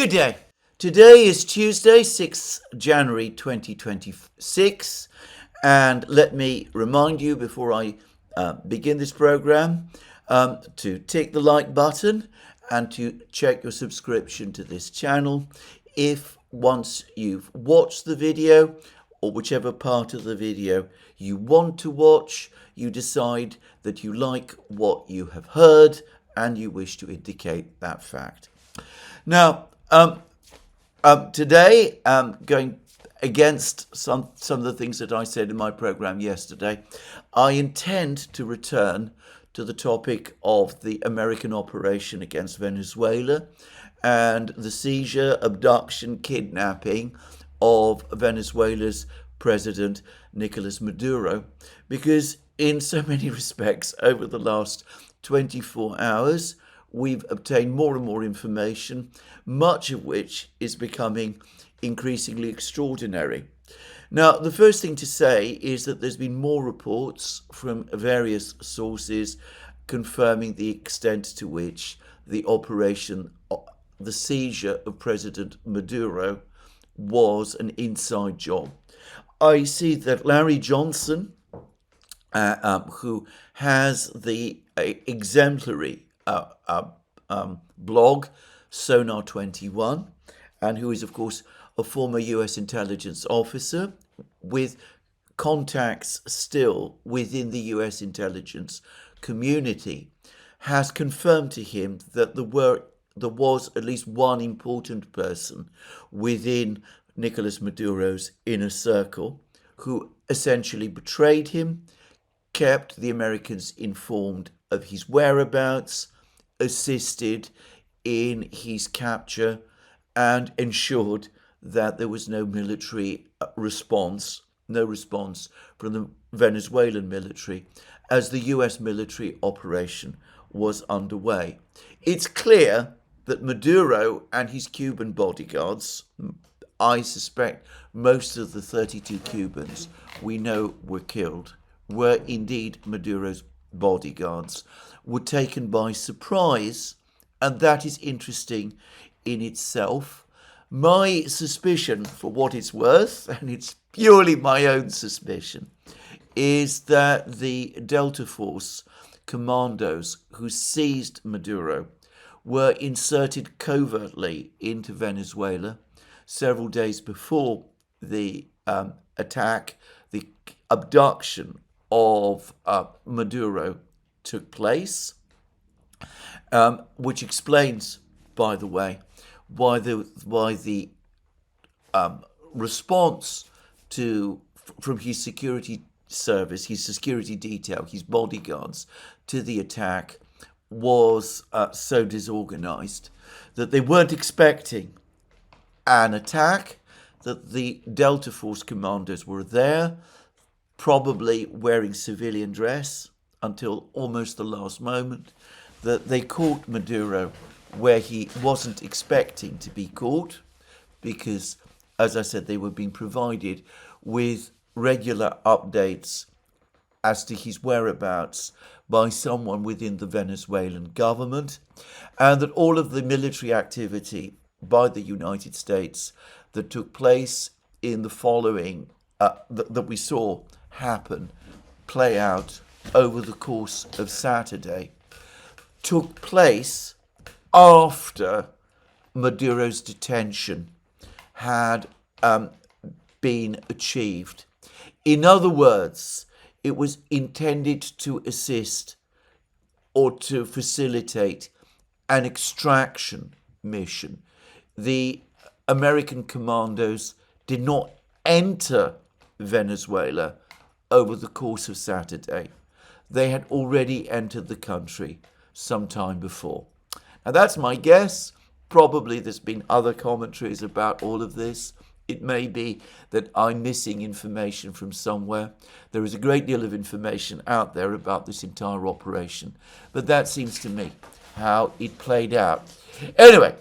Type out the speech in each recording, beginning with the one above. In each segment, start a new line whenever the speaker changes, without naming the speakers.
Good day. Today is Tuesday, 6th January 2026, and let me remind you before I begin this program to tick the like button and to check your subscription to this channel. If once you've watched the video or whichever part of the video you want to watch, you decide that you like what you have heard and you wish to indicate that fact. Now, today, going against some of the things that I said in my program yesterday, I intend to return to the topic of the American operation against Venezuela and the seizure, abduction, kidnapping of Venezuela's President Nicolas Maduro, because in so many respects over the last 24 hours, we've obtained more and more information, much of which is becoming increasingly extraordinary. Now, the first thing to say is that there's been more reports from various sources confirming the extent to which the operation, the seizure of President Maduro, was an inside job. I see that Larry Johnson, who has the exemplary blog Sonar 21, and who is of course a former US intelligence officer with contacts still within the US intelligence community, has confirmed to him that there was at least one important person within Nicolas Maduro's inner circle who essentially betrayed him, kept the Americans informed of his whereabouts, assisted in his capture, and ensured that there was no military response, no response from the Venezuelan military as the US military operation was underway. It's clear that Maduro and his Cuban bodyguards, I suspect most of the 32 Cubans we know were killed, were indeed Maduro's bodyguards, were taken by surprise, and that is interesting in itself. My suspicion, for what it's worth, and it's purely my own suspicion, is that the Delta Force commandos who seized Maduro were inserted covertly into Venezuela several days before the attack, the abduction of Maduro took place, which explains, by the way, why the response from his security service, his security detail, his bodyguards to the attack was so disorganized that they weren't expecting an attack, that the Delta Force commanders were there, probably wearing civilian dress until almost the last moment, that they caught Maduro where he wasn't expecting to be caught, because, as I said, they were being provided with regular updates as to his whereabouts by someone within the Venezuelan government, and that all of the military activity by the United States that took place in the following, that we saw play out over the course of Saturday, took place after Maduro's detention had been achieved. In other words, it was intended to assist or to facilitate an extraction mission. The American commandos did not enter Venezuela over the course of Saturday. They had already entered the country some time before. Now, that's my guess. Probably there's been other commentaries about all of this. It may be that I'm missing information from somewhere. There is a great deal of information out there about this entire operation, but that seems to me how it played out. Anyway,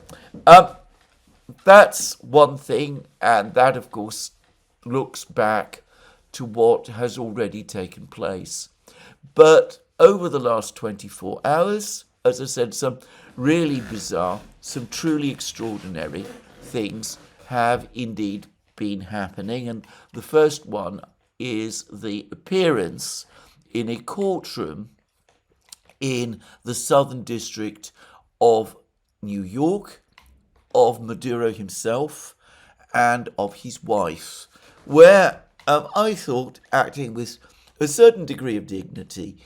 that's one thing, and that, of course, looks back to what has already taken place. But over the last 24 hours, as I said, some really bizarre, some truly extraordinary things have indeed been happening. And the first one is the appearance in a courtroom in the Southern District of New York of Maduro himself and of his wife, where I thought, acting with a certain degree of dignity,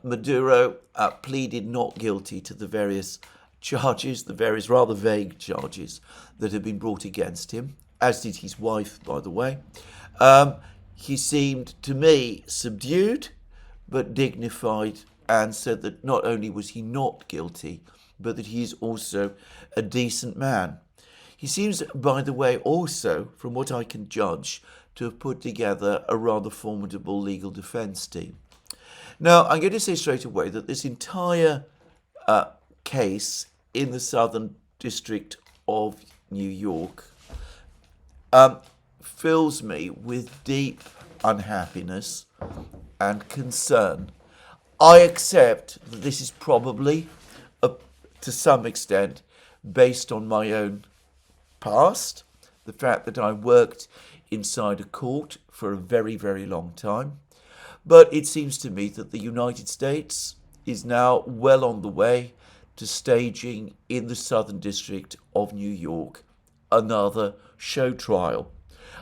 Maduro pleaded not guilty to the various charges, the various rather vague charges that had been brought against him, as did his wife, by the way. He seemed to me subdued but dignified, and said that not only was he not guilty, but that he is also a decent man. He seems, by the way, also, from what I can judge, to have put together a rather formidable legal defence team. Now, I'm going to say straight away that this entire case in the Southern District of New York fills me with deep unhappiness and concern. I accept that this is probably, to some extent, based on my own past, the fact that I worked inside a court for a very, very long time. But it seems to me that the United States is now well on the way to staging in the Southern District of New York another show trial.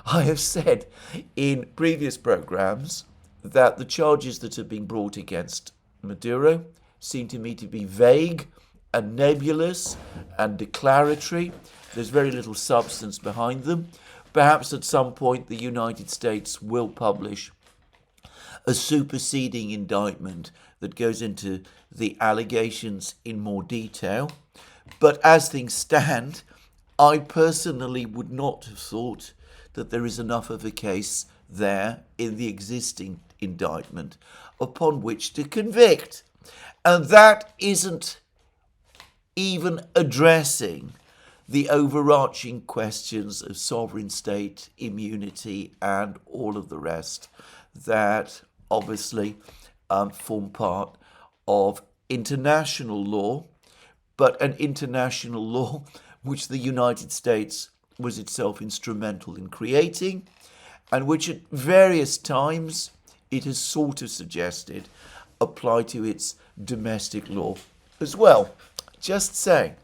I have said in previous programs that the charges that have been brought against Maduro seem to me to be vague and nebulous and declaratory. There's very little substance behind them. Perhaps at some point the United States will publish a superseding indictment that goes into the allegations in more detail. But as things stand, I personally would not have thought that there is enough of a case there in the existing indictment upon which to convict. And that isn't even addressing the overarching questions of sovereign state immunity and all of the rest that obviously form part of international law, but an international law which the United States was itself instrumental in creating, and which at various times it has sort of suggested apply to its domestic law as well. Just saying.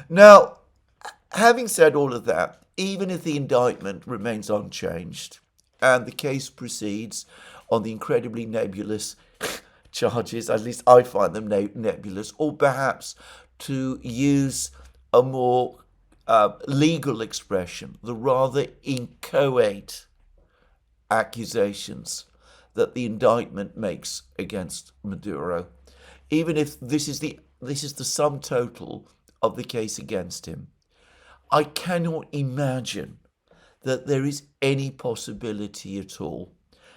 Now, having said all of that, even if the indictment remains unchanged and the case proceeds on the incredibly nebulous charges, at least I find them nebulous, or perhaps to use a more legal expression, the rather inchoate accusations that the indictment makes against Maduro, even if this is the sum total of the case against him, I cannot imagine that there is any possibility at all,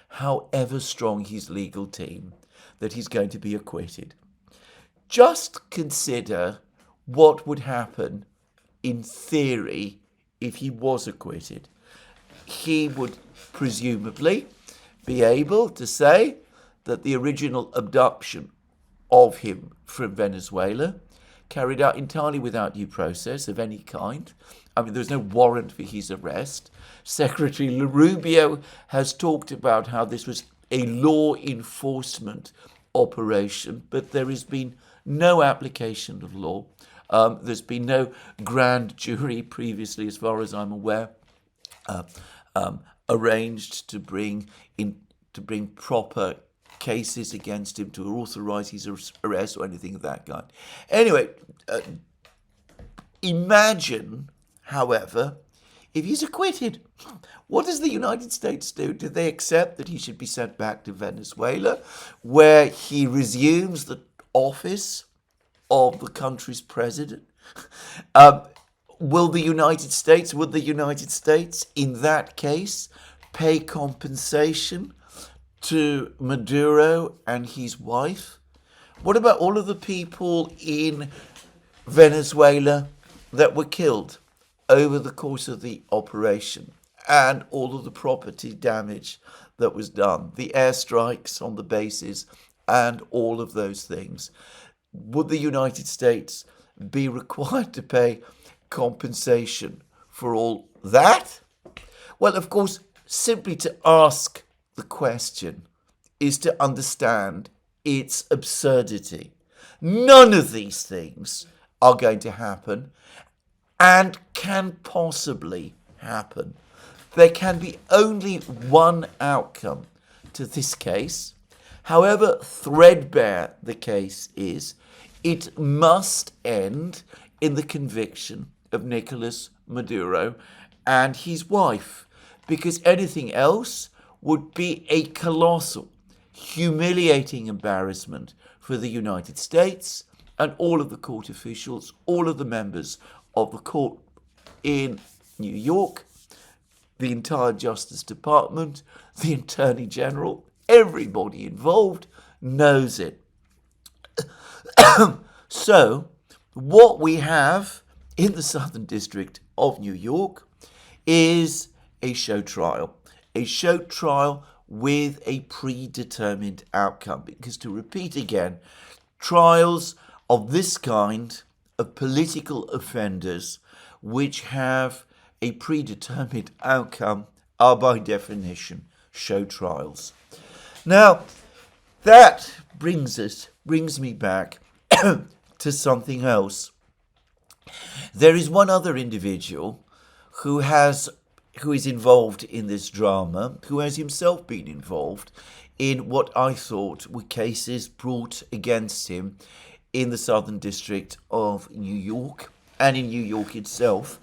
however strong his legal team, that he's going to be acquitted. Just consider what would happen in theory if he was acquitted. He would presumably be able to say that the original abduction of him from Venezuela, carried out entirely without due process of any kind. I mean, there's no warrant for his arrest. Secretary Rubio has talked about how this was a law enforcement operation, but there has been no application of law. There's been no grand jury previously, as far as I'm aware, arranged to bring proper cases against him to authorize his arrest or anything of that kind. Anyway, imagine, however, if he's acquitted. What does the United States do? Do they accept that he should be sent back to Venezuela, where he resumes the office of the country's president? Would the United States, in that case, pay compensation to Maduro and his wife? What about all of the people in Venezuela that were killed over the course of the operation, and all of the property damage that was done, the airstrikes on the bases, and all of those things? would the United States be required to pay compensation for all that? Well, of course, simply to ask the question is to understand its absurdity. None of these things are going to happen and can possibly happen. There can be only one outcome to this case. However threadbare the case is, it must end in the conviction of Nicolas Maduro and his wife, because anything else would be a colossal, humiliating embarrassment for the United States and all of the court officials, all of the members of the court in New York, the entire Justice Department, the Attorney General, everybody involved knows it. So, what we have in the Southern District of New York is a show trial with a predetermined outcome. Because, to repeat again, trials of this kind, of political offenders which have a predetermined outcome, are by definition show trials. Now, that brings me back to something else. There is one other individual who is involved in this drama, who has himself been involved in what I thought were cases brought against him in the Southern District of New York and in New York itself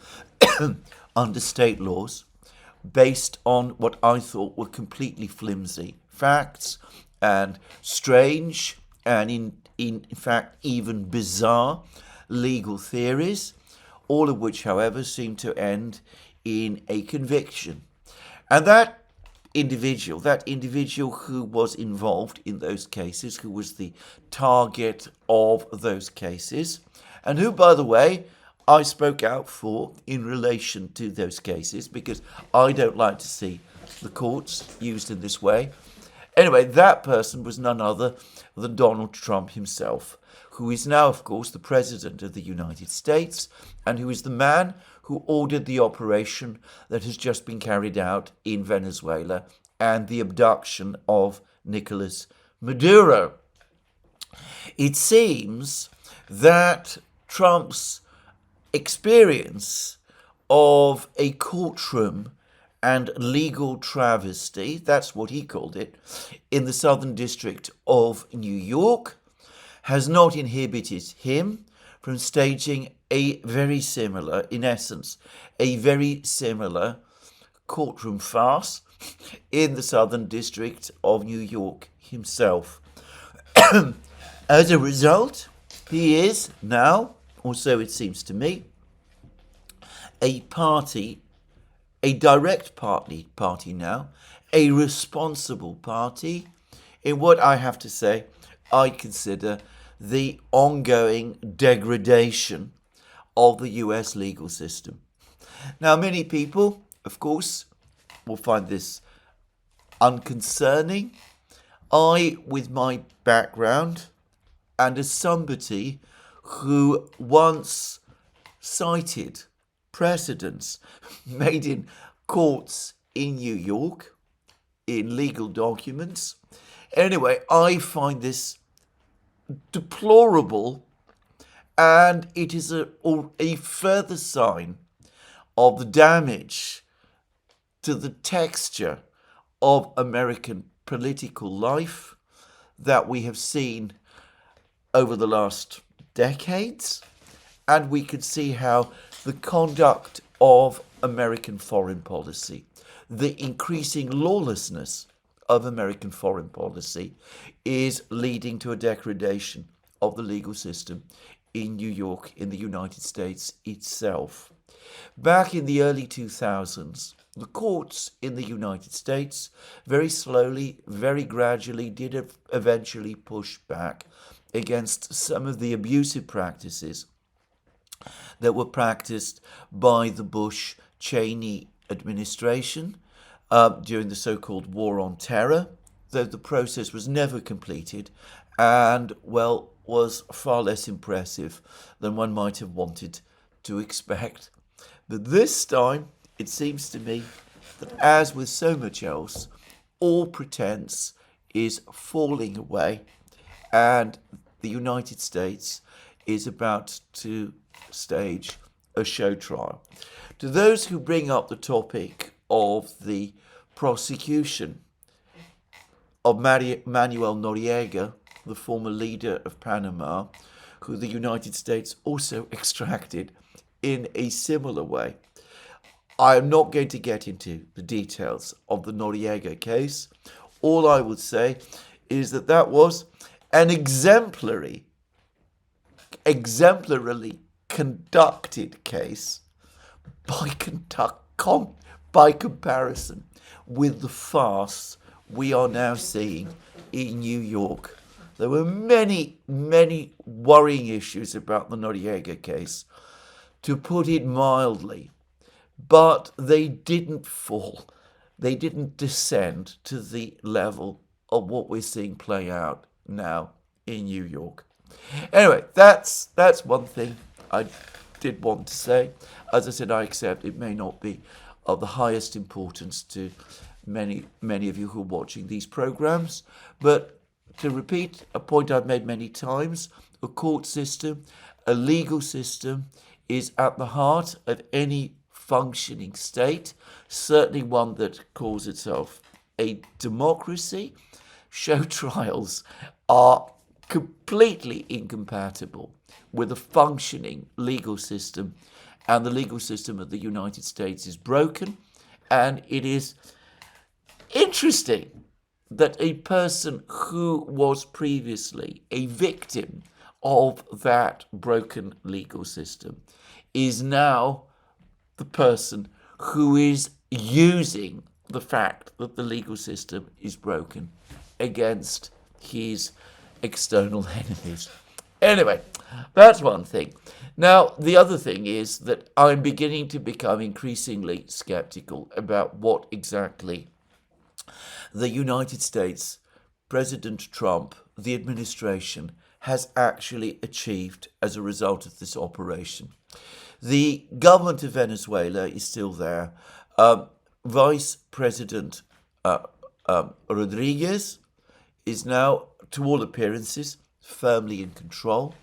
under state laws, based on what I thought were completely flimsy facts and strange and in fact even bizarre legal theories, all of which, however, seem to end in a conviction. And that individual who was involved in those cases, who was the target of those cases, and who, by the way, I spoke out for in relation to those cases, because I don't like to see the courts used in this way. Anyway, that person was none other than Donald Trump himself, who is now, of course, the President of the United States, and who is the man who ordered the operation that has just been carried out in Venezuela and the abduction of Nicolas Maduro. It seems that Trump's experience of a courtroom and legal travesty, that's what he called it, in the Southern District of New York, has not inhibited him from staging a very similar, in essence, a very similar courtroom farce in the Southern District of New York himself. As a result, he is now, or so it seems to me, a direct party now, a responsible party in what I have to say I consider the ongoing degradation of the US legal system. Now, many people, of course, will find this unconcerning. I, with my background, and as somebody who once cited precedents made in courts in New York, in legal documents, anyway, I find this deplorable, and it is a further sign of the damage to the texture of American political life that we have seen over the last decades, and we could see how the conduct of American foreign policy, the increasing lawlessness of American foreign policy, is leading to a degradation of the legal system in New York, in the United States itself. Back in the early 2000s, the courts in the United States very slowly, very gradually did eventually push back against some of the abusive practices that were practiced by the Bush-Cheney administration during the so-called War on Terror, though the process was never completed. And, well, was far less impressive than one might have wanted to expect. But this time, it seems to me that, as with so much else, all pretense is falling away, and the United States is about to stage a show trial. To those who bring up the topic of the prosecution of Manuel Noriega, the former leader of Panama, who the United States also extracted in a similar way, I am not going to get into the details of the Noriega case. All I would say is that that was an exemplarily conducted case by comparison with the farce we are now seeing in New York. There were many, many worrying issues about the Noriega case, to put it mildly, but they didn't fall. They didn't descend to the level of what we're seeing play out now in New York. Anyway, that's one thing I did want to say. As I said, I accept it may not be of the highest importance to many of you who are watching these programs, but to repeat a point I've made many times, a court system, a legal system is at the heart of any functioning state, certainly one that calls itself a democracy. Show trials are completely incompatible with a functioning legal system, and the legal system of the United States is broken. And it is interesting that a person who was previously a victim of that broken legal system is now the person who is using the fact that the legal system is broken against his external enemies. Anyway, that's one thing. Now, the other thing is that I'm beginning to become increasingly skeptical about what exactly the United States, President Trump, the administration, has actually achieved as a result of this operation. The government of Venezuela is still there. Vice President Rodriguez is now, to all appearances, firmly in control.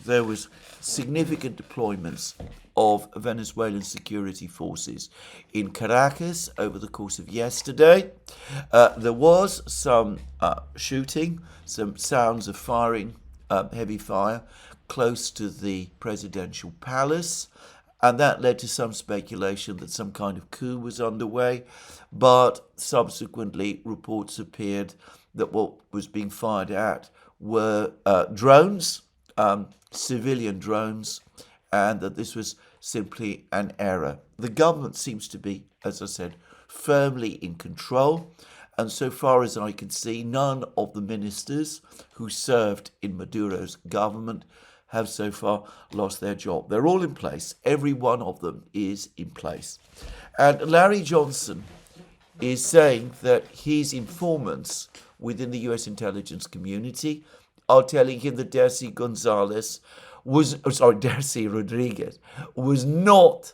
There was significant deployments of Venezuelan security forces in Caracas over the course of yesterday. There was some shooting, some sounds of firing, heavy fire, close to the presidential palace, and that led to some speculation that some kind of coup was underway, but subsequently reports appeared that what was being fired at were drones, civilian drones, and that this was simply an error. The government seems to be, as I said, firmly in control, and so far as I can see, none of the ministers who served in Maduro's government have so far lost their job. They're all in place. Every one of them is in place. And Larry Johnson is saying that his informants within the US intelligence community are telling him that Darcy Rodriguez was not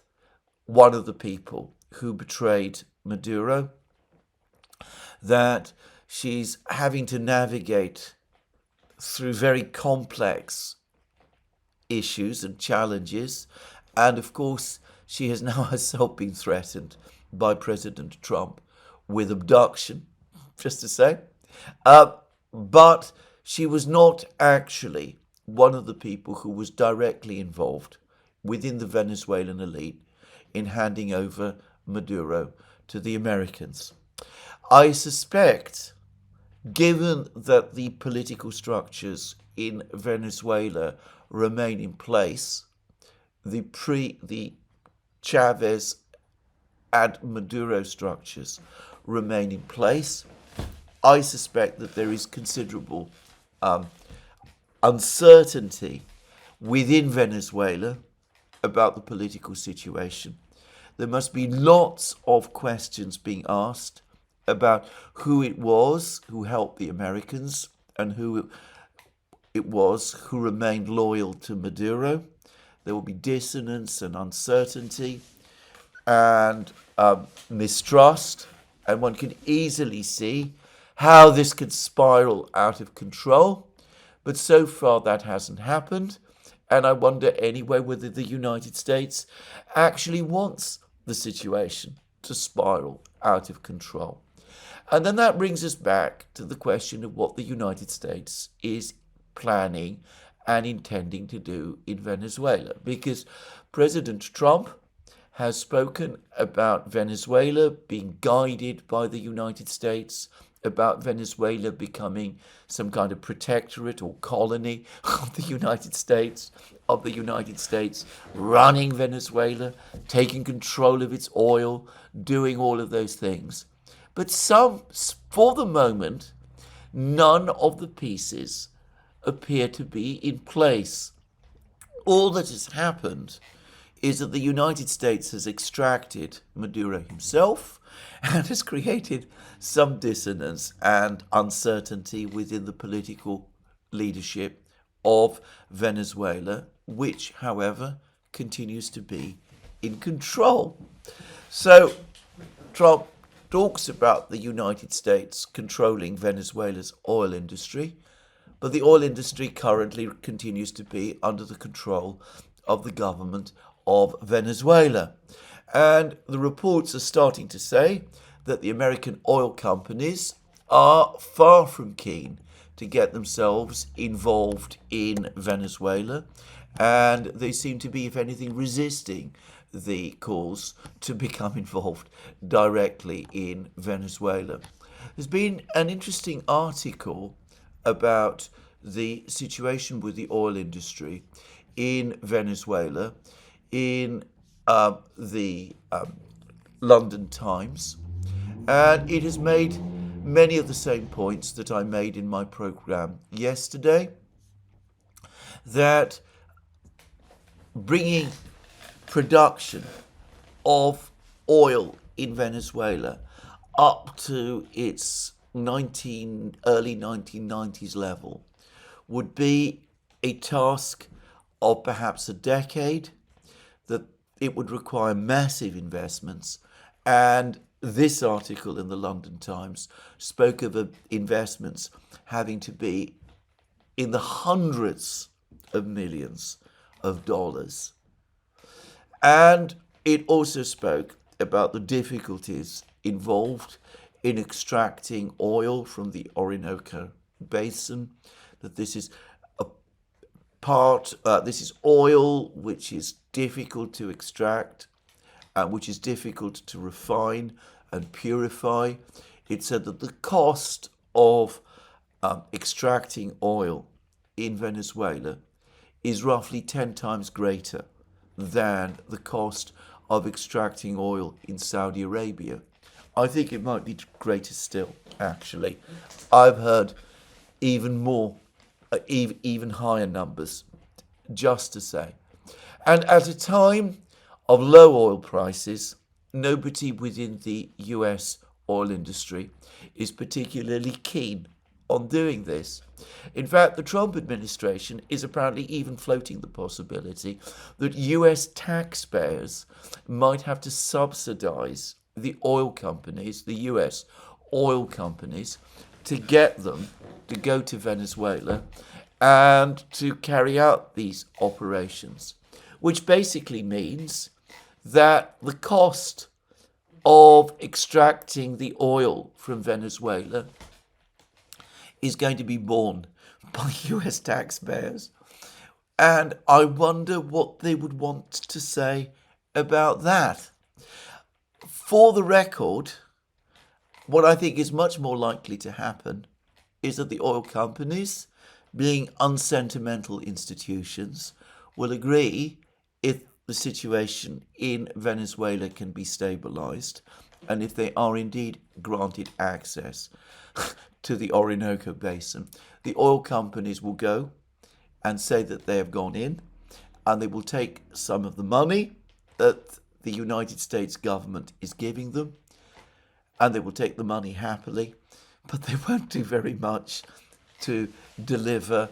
one of the people who betrayed Maduro, that she's having to navigate through very complex issues and challenges, and of course she has now herself been threatened by President Trump with abduction, just to say, but she was not actually one of the people who was directly involved within the Venezuelan elite in handing over Maduro to the Americans. I suspect, given that the political structures in Venezuela remain in place, the Chavez and Maduro structures remain in place, I suspect that there is considerable uncertainty within Venezuela about the political situation. There must be lots of questions being asked about who it was who helped the Americans and who it was who remained loyal to Maduro. There will be dissonance and uncertainty and mistrust, and one can easily see how this could spiral out of control. But so far that hasn't happened, and I wonder anyway whether the United States actually wants the situation to spiral out of control. And then that brings us back to the question of what the United States is planning and intending to do in Venezuela, because President Trump has spoken about Venezuela being guided by the United States, about Venezuela becoming some kind of protectorate or colony of the United States, running Venezuela, taking control of its oil, doing all of those things. But for the moment, none of the pieces appear to be in place. All that has happened is that the United States has extracted Maduro himself and has created some dissonance and uncertainty within the political leadership of Venezuela, which, however, continues to be in control. So Trump talks about the United States controlling Venezuela's oil industry, but the oil industry currently continues to be under the control of the government of Venezuela. And the reports are starting to say that the American oil companies are far from keen to get themselves involved in Venezuela, and they seem to be, if anything, resisting the calls to become involved directly in Venezuela. There's been an interesting article about the situation with the oil industry in Venezuela in the London Times, and it has made many of the same points that I made in my program yesterday, that bringing production of oil in Venezuela up to its early 1990s level would be a task of perhaps a decade, that it would require massive investments. And this article in the London Times spoke of investments having to be in the hundreds of millions of dollars. And it also spoke about the difficulties involved in extracting oil from the Orinoco Basin, that this is this is oil which is difficult to extract, which is difficult to refine and purify. It said that the cost of extracting oil in Venezuela is roughly 10 times greater than the cost of extracting oil in Saudi Arabia. I think it might be greater still, actually. I've heard even more, even higher numbers, just to say. And at a time of low oil prices, nobody within the US oil industry is particularly keen on doing this. In fact, the Trump administration is apparently even floating the possibility that US taxpayers might have to subsidize the oil companies, the US oil companies, to get them to go to Venezuela and to carry out these operations, which basically means that the cost of extracting the oil from Venezuela is going to be borne by US taxpayers. And I wonder what they would want to say about that. For the record, what I think is much more likely to happen is that the oil companies, being unsentimental institutions, will agree if the situation in Venezuela can be stabilized and if they are indeed granted access to the Orinoco Basin. The oil companies will go and say that they have gone in, and they will take some of the money that the United States government is giving them, and they will take the money happily, but they won't do very much to deliver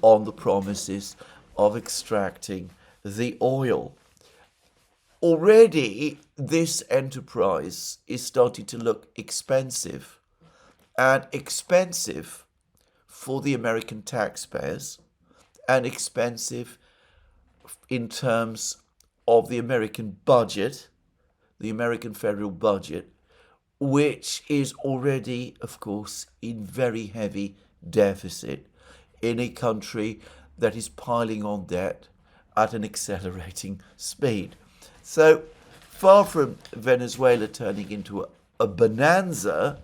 on the promises of extracting the oil. Already, this enterprise is starting to look expensive, and expensive for the American taxpayers, and expensive in terms of the American budget, the American federal budget, which is already, of course, in very heavy deficit in a country that is piling on debt at an accelerating speed. So far from Venezuela turning into a bonanza,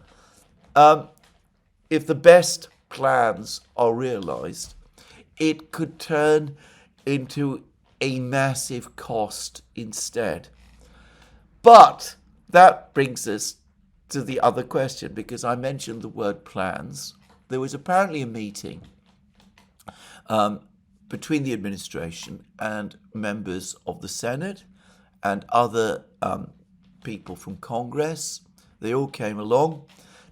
if the best plans are realized, it could turn into a massive cost instead. But that brings us to the other question, because I mentioned the word plans. There was apparently a meeting between the administration and members of the Senate and other people from Congress. They all came along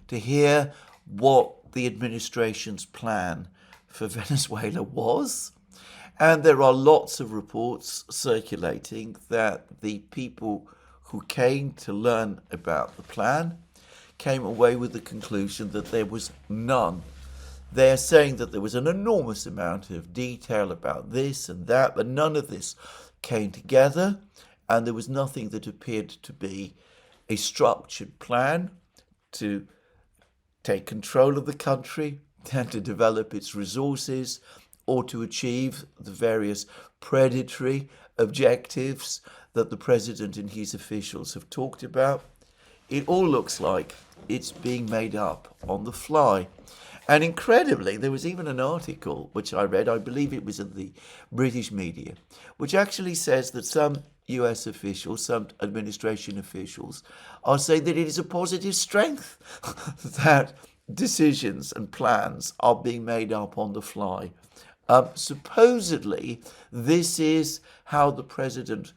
to hear what the administration's plan for Venezuela was. And there are lots of reports circulating that the people who came to learn about the plan came away with the conclusion that there was none. They're saying that there was an enormous amount of detail about this and that, but none of this came together, and there was nothing that appeared to be a structured plan to take control of the country and to develop its resources or to achieve the various predatory objectives that the president and his officials have talked about. It all looks like it's being made up on the fly. And incredibly, there was even an article which I read, I believe it was in the British media, which actually says that some US officials, some administration officials, are saying that it is a positive strength that decisions and plans are being made up on the fly. Supposedly, this is how the president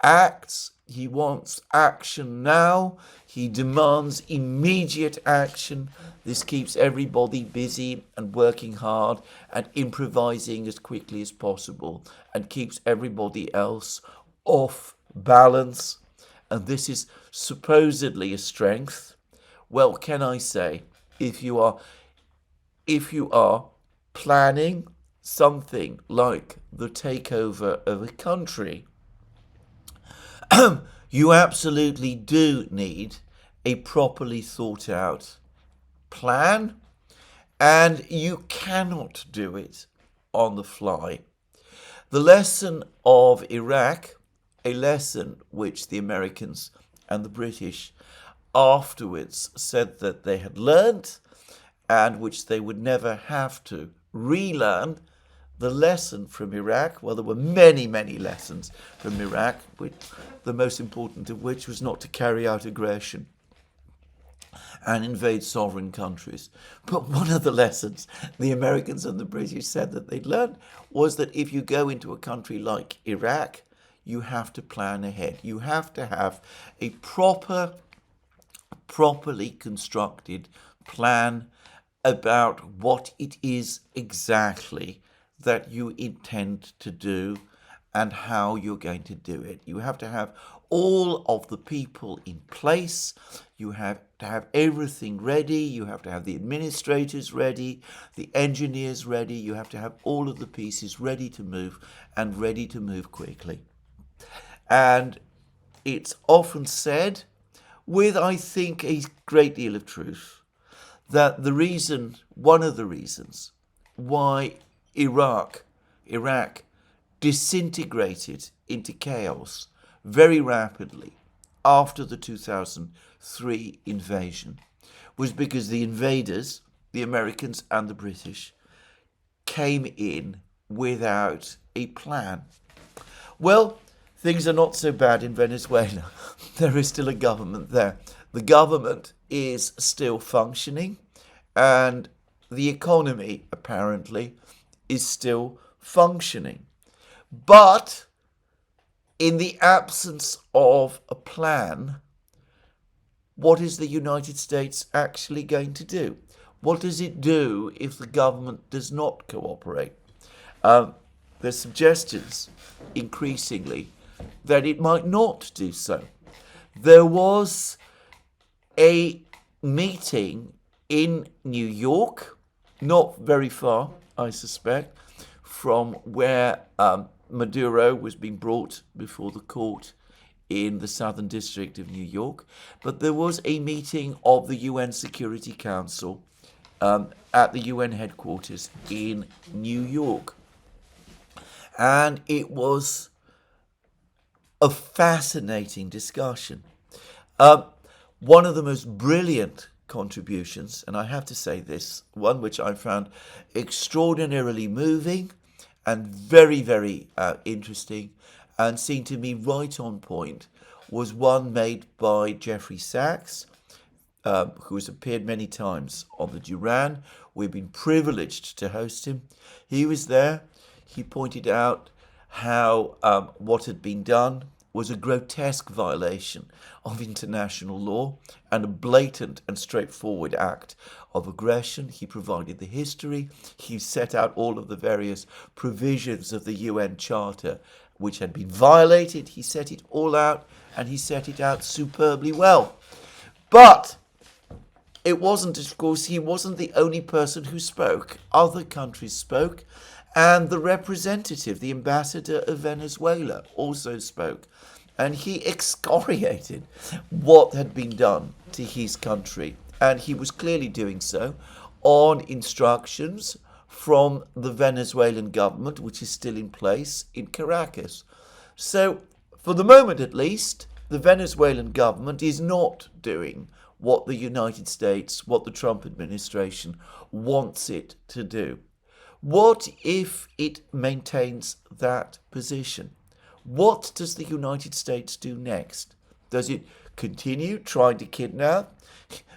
acts. He wants action now. He demands immediate action. This keeps everybody busy and working hard and improvising as quickly as possible, and keeps everybody else off balance. And this is supposedly a strength. Well, can I say, if you are planning something like the takeover of a country, you absolutely do need a properly thought out plan, and you cannot do it on the fly. The lesson of Iraq, a lesson which the Americans and the British afterwards said that they had learned and which they would never have to relearn. The lesson from Iraq, well, there were many, many lessons from Iraq, the most important of which was not to carry out aggression and invade sovereign countries. But one of the lessons the Americans and the British said that they'd learned was that if you go into a country like Iraq, you have to plan ahead. You have to have a properly constructed plan about what it is exactly that you intend to do and how you're going to do it. You have to have all of the people in place. You have to have everything ready. You have to have the administrators ready, the engineers ready. You have to have all of the pieces ready to move, and ready to move quickly. And it's often said, with, I think, a great deal of truth, that one of the reasons why Iraq disintegrated into chaos very rapidly after the 2003 invasion was because the invaders, the Americans and the British, came in without a plan. Well, things are not so bad in Venezuela. There is still a government there. The government is still functioning, and the economy, apparently, is still functioning. But in the absence of a plan, what is the United States actually going to do? What does it do if the government does not cooperate? There's suggestions, increasingly, that it might not do so. There was a meeting in New York, not very far, I suspect, from where Maduro was being brought before the court in the Southern District of New York. But there was a meeting of the UN Security Council at the UN headquarters in New York. And it was a fascinating discussion. One of the most brilliant contributions, and I have to say this, one which I found extraordinarily moving and very, very interesting and seemed to me right on point, was one made by Jeffrey Sachs, who has appeared many times on the Duran. We've been privileged to host him. He was there. He pointed out how what had been done was a grotesque violation of international law and a blatant and straightforward act of aggression. He provided the history. He set out all of the various provisions of the UN Charter which had been violated. He set it all out, and he set it out superbly well. But it wasn't, of course, he wasn't the only person who spoke. Other countries spoke, and the representative, the ambassador of Venezuela, also spoke. And he excoriated what had been done to his country. And he was clearly doing so on instructions from the Venezuelan government, which is still in place in Caracas. So, for the moment at least, the Venezuelan government is not doing what the United States, what the Trump administration wants it to do. What if it maintains that position? What does the United States do next? Does it continue trying to kidnap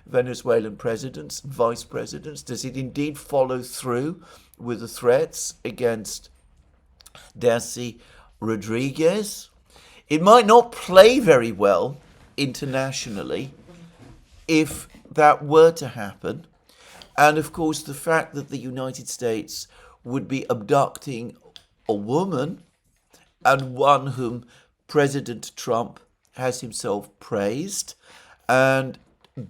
Venezuelan presidents and vice presidents? Does it indeed follow through with the threats against Delcy Rodriguez? It might not play very well internationally if that were to happen. And of course, the fact that the United States would be abducting a woman, and one whom President Trump has himself praised, and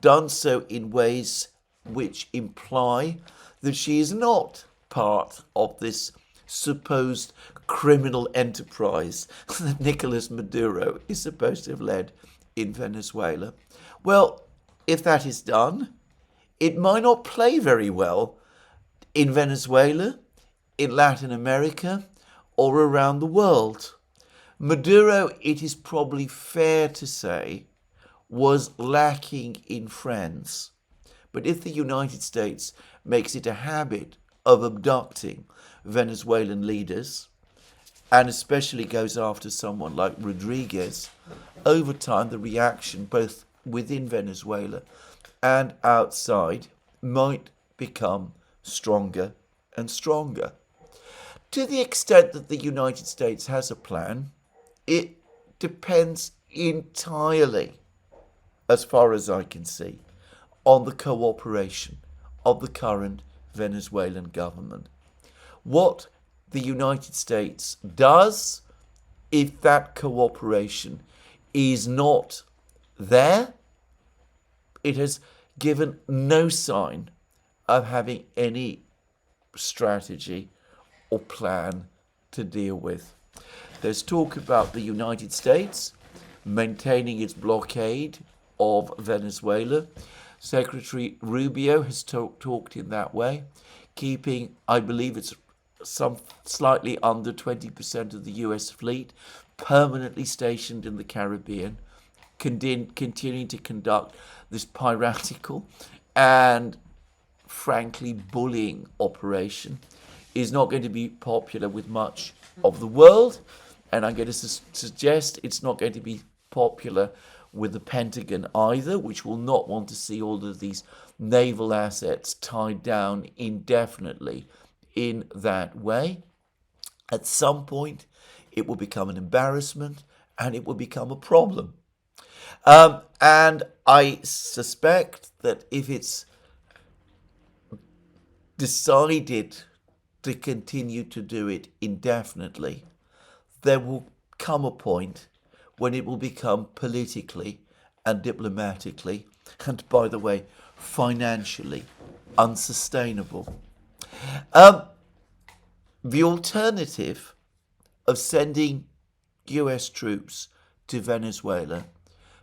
done so in ways which imply that she is not part of this supposed criminal enterprise that Nicolas Maduro is supposed to have led in Venezuela. Well, if that is done, it might not play very well in Venezuela, in Latin America, or around the world. Maduro, it is probably fair to say, was lacking in friends. But if the United States makes it a habit of abducting Venezuelan leaders, and especially goes after someone like Rodriguez, over time the reaction, both within Venezuela and outside, might become stronger and stronger. To the extent that the United States has a plan, it depends entirely, as far as I can see, on the cooperation of the current Venezuelan government. What the United States does, if that cooperation is not there, it has given no sign of having any strategy or plan to deal with. There's talk about the United States maintaining its blockade of Venezuela. Secretary Rubio has talked in that way, keeping, I believe it's some slightly under 20% of the US fleet permanently stationed in the Caribbean, continuing to conduct this piratical and frankly bullying operation. Is not going to be popular with much of the world, and I'm going to suggest it's not going to be popular with the Pentagon either, which will not want to see all of these naval assets tied down indefinitely in that way. At some point, it will become an embarrassment and it will become a problem. And I suspect that if it's decided to continue to do it indefinitely, there will come a point when it will become politically and diplomatically, and by the way, financially unsustainable. The alternative of sending US troops to Venezuela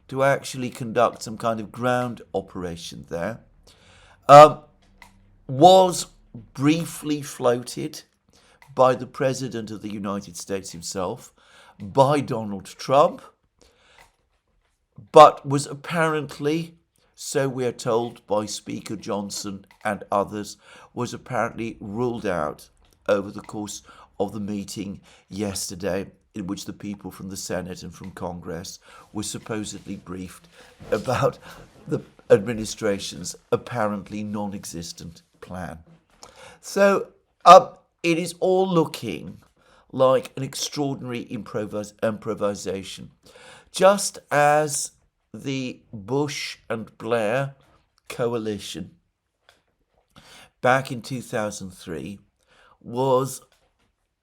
to actually conduct some kind of ground operation there was briefly floated by the President of the United States himself, by Donald Trump, but was apparently, so we are told by Speaker Johnson and others, was apparently ruled out over the course of the meeting yesterday, in which the people from the Senate and from Congress were supposedly briefed about the administration's apparently non-existent plan. So it is all looking like an extraordinary improvisation. Just as the Bush and Blair coalition back in 2003 was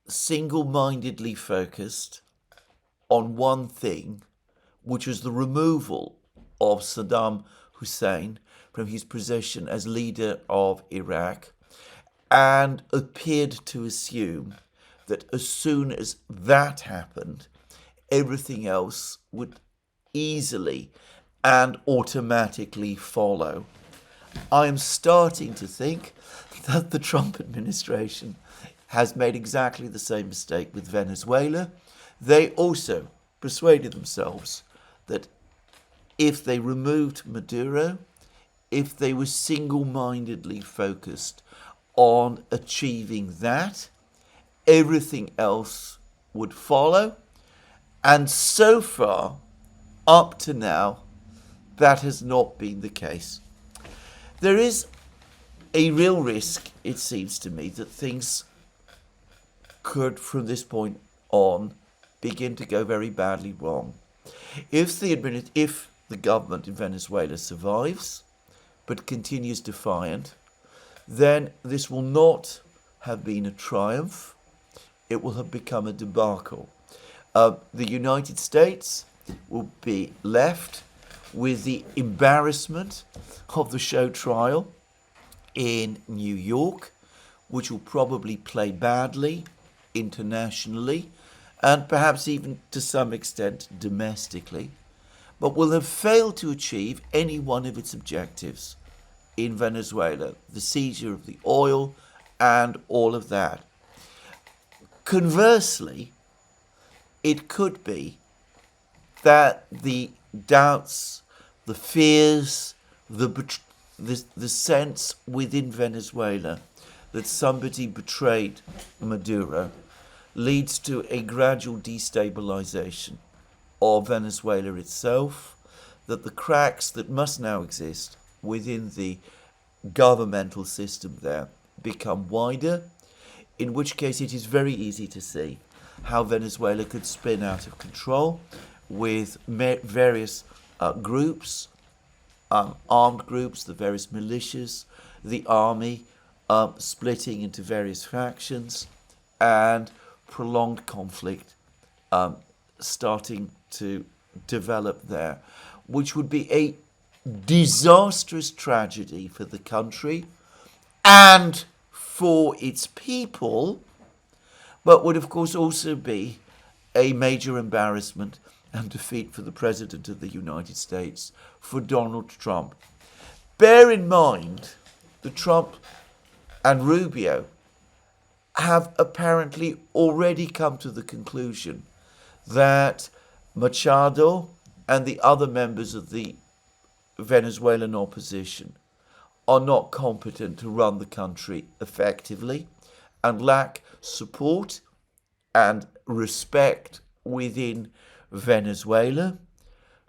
single-mindedly focused on one thing, which was the removal of Saddam Hussein from his position as leader of Iraq, and appeared to assume that as soon as that happened, everything else would easily and automatically follow. I am starting to think that the Trump administration has made exactly the same mistake with Venezuela. They also persuaded themselves that if they removed Maduro, if they were single-mindedly focused on achieving that, everything else would follow. And so far, up to now, that has not been the case. There is a real risk, it seems to me, that things could, from this point on, begin to go very badly wrong. If the government in Venezuela survives, but continues defiant, then this will not have been a triumph. It will have become a debacle. The United States will be left with the embarrassment of the show trial in New York, which will probably play badly internationally and perhaps even to some extent domestically, but will have failed to achieve any one of its objectives in Venezuela, the seizure of the oil and all of that. Conversely, it could be that the doubts, the fears, the sense within Venezuela that somebody betrayed Maduro leads to a gradual destabilization of Venezuela itself, that the cracks that must now exist within the governmental system there become wider, in which case it is very easy to see how Venezuela could spin out of control with various groups, armed groups, the various militias, the army, splitting into various factions, and prolonged conflict starting to develop there, which would be a disastrous tragedy for the country and for its people, but would of course also be a major embarrassment and defeat for the President of the United States, for Donald Trump. Bear in mind that Trump and Rubio have apparently already come to the conclusion that Machado and the other members of the Venezuelan opposition are not competent to run the country effectively and lack support and respect within Venezuela.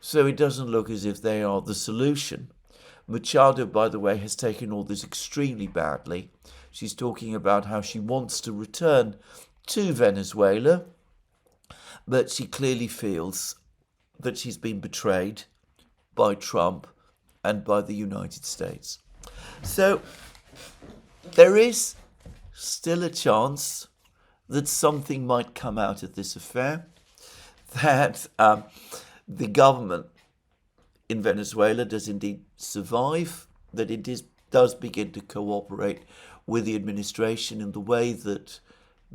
So it doesn't look as if they are the solution. Machado, by the way, has taken all this extremely badly. She's talking about how she wants to return to Venezuela, but she clearly feels that she's been betrayed by Trump and by the United States. So there is still a chance that something might come out of this affair, that the government in Venezuela does indeed survive, that it does begin to cooperate with the administration in the way that